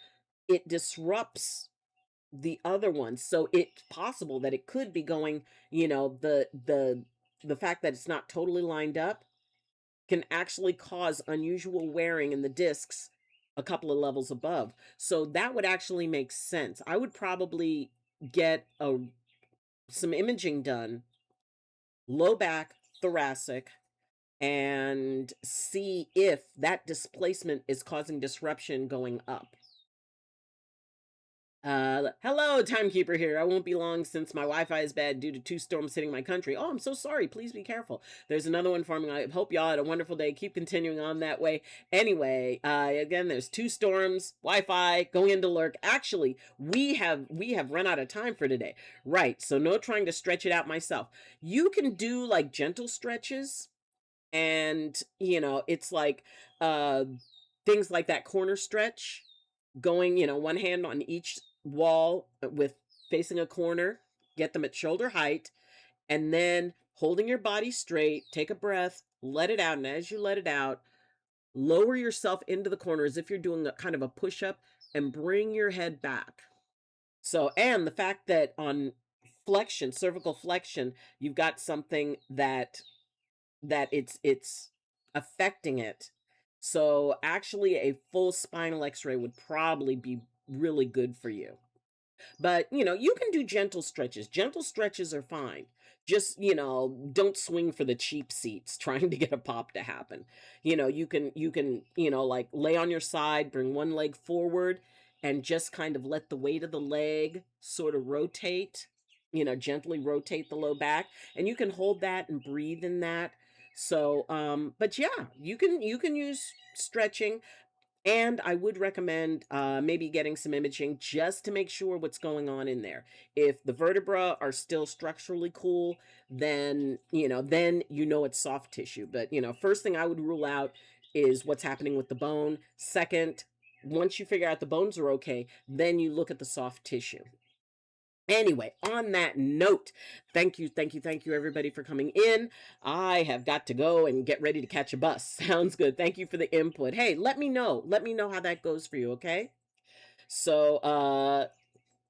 it disrupts the other one. So it's possible that it could be going, the fact that it's not totally lined up can actually cause unusual wearing in the discs a couple of levels above. So that would actually make sense. I would probably get some imaging done, low back, thoracic, and see if that displacement is causing disruption going up. Hello, timekeeper here. I won't be long since my Wi-Fi is bad due to 2 storms hitting my country. Oh, I'm so sorry. Please be careful. There's another one forming. I hope y'all had a wonderful day. Keep continuing on that way. Anyway, again, there's 2 storms, Wi-Fi going into lurk. Actually, we have run out of time for today. Right. So no trying to stretch it out myself. You can do like gentle stretches, and it's like things like that corner stretch, going, one hand on each wall with facing a corner, get them at shoulder height, and then holding your body straight, take a breath, let it out. And as you let it out, lower yourself into the corner as if you're doing a kind of a push-up, and bring your head back. So, and the fact that on flexion, cervical flexion, you've got something that it's affecting it. So actually a full spinal x-ray would probably be really good for you. But, you can do gentle stretches. Gentle stretches are fine. Just, don't swing for the cheap seats trying to get a pop to happen. You can, like lay on your side, bring one leg forward, and just kind of let the weight of the leg sort of rotate, gently rotate the low back. And you can hold that and breathe in that. So, but yeah, you can use stretching. And I would recommend maybe getting some imaging just to make sure what's going on in there. If the vertebra are still structurally cool, then, it's soft tissue. But, first thing I would rule out is what's happening with the bone. Second, once you figure out the bones are okay, then you look at the soft tissue. Anyway, on that note, thank you, everybody, for coming in. I have got to go and get ready to catch a bus. Sounds good. Thank you for the input. Hey, let me know how that goes for you, okay? So,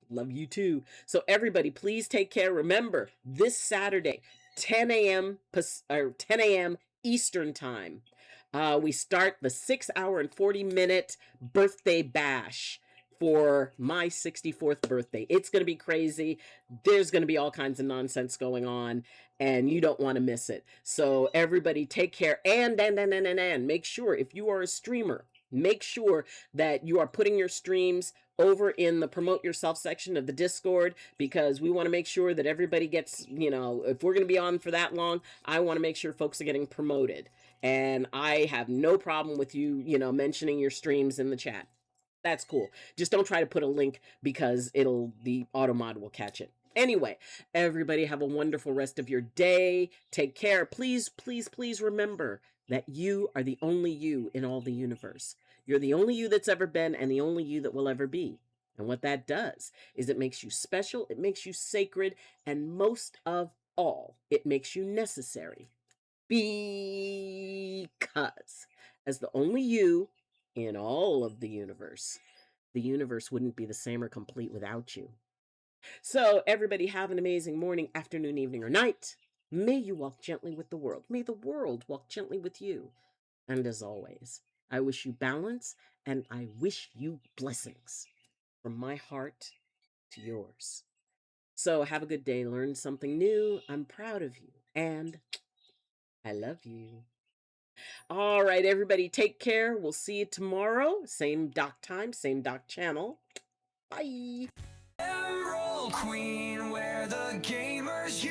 love you too. So everybody, please take care. Remember, this Saturday, 10 a.m. 10 a.m. Eastern time, we start the 6-hour and 40-minute birthday bash for my 64th birthday. It's going to be crazy. There's going to be all kinds of nonsense going on, and you don't want to miss it. So everybody take care, and make sure, if you are a streamer, make sure that you are putting your streams over in the promote yourself section of the Discord, because we want to make sure that everybody gets, if we're going to be on for that long, I want to make sure folks are getting promoted. And I have no problem with you, mentioning your streams in the chat. That's cool. Just don't try to put a link, because the automod will catch it. Anyway, everybody have a wonderful rest of your day. Take care. Please, please, please remember that you are the only you in all the universe. You're the only you that's ever been, and the only you that will ever be. And what that does is it makes you special, it makes you sacred, and most of all, it makes you necessary. Because as the only you in all of the universe wouldn't be the same or complete without you. So everybody have an amazing morning, afternoon, evening, or night. May you walk gently with the world. May the world walk gently with you. And as always, I wish you balance, and I wish you blessings from my heart to yours. So have a good day. Learn something new. I'm proud of you, and I love you. All right, everybody, take care. We'll see you tomorrow. Same doc time, same doc channel. Bye. Emerald Queen, where the gamers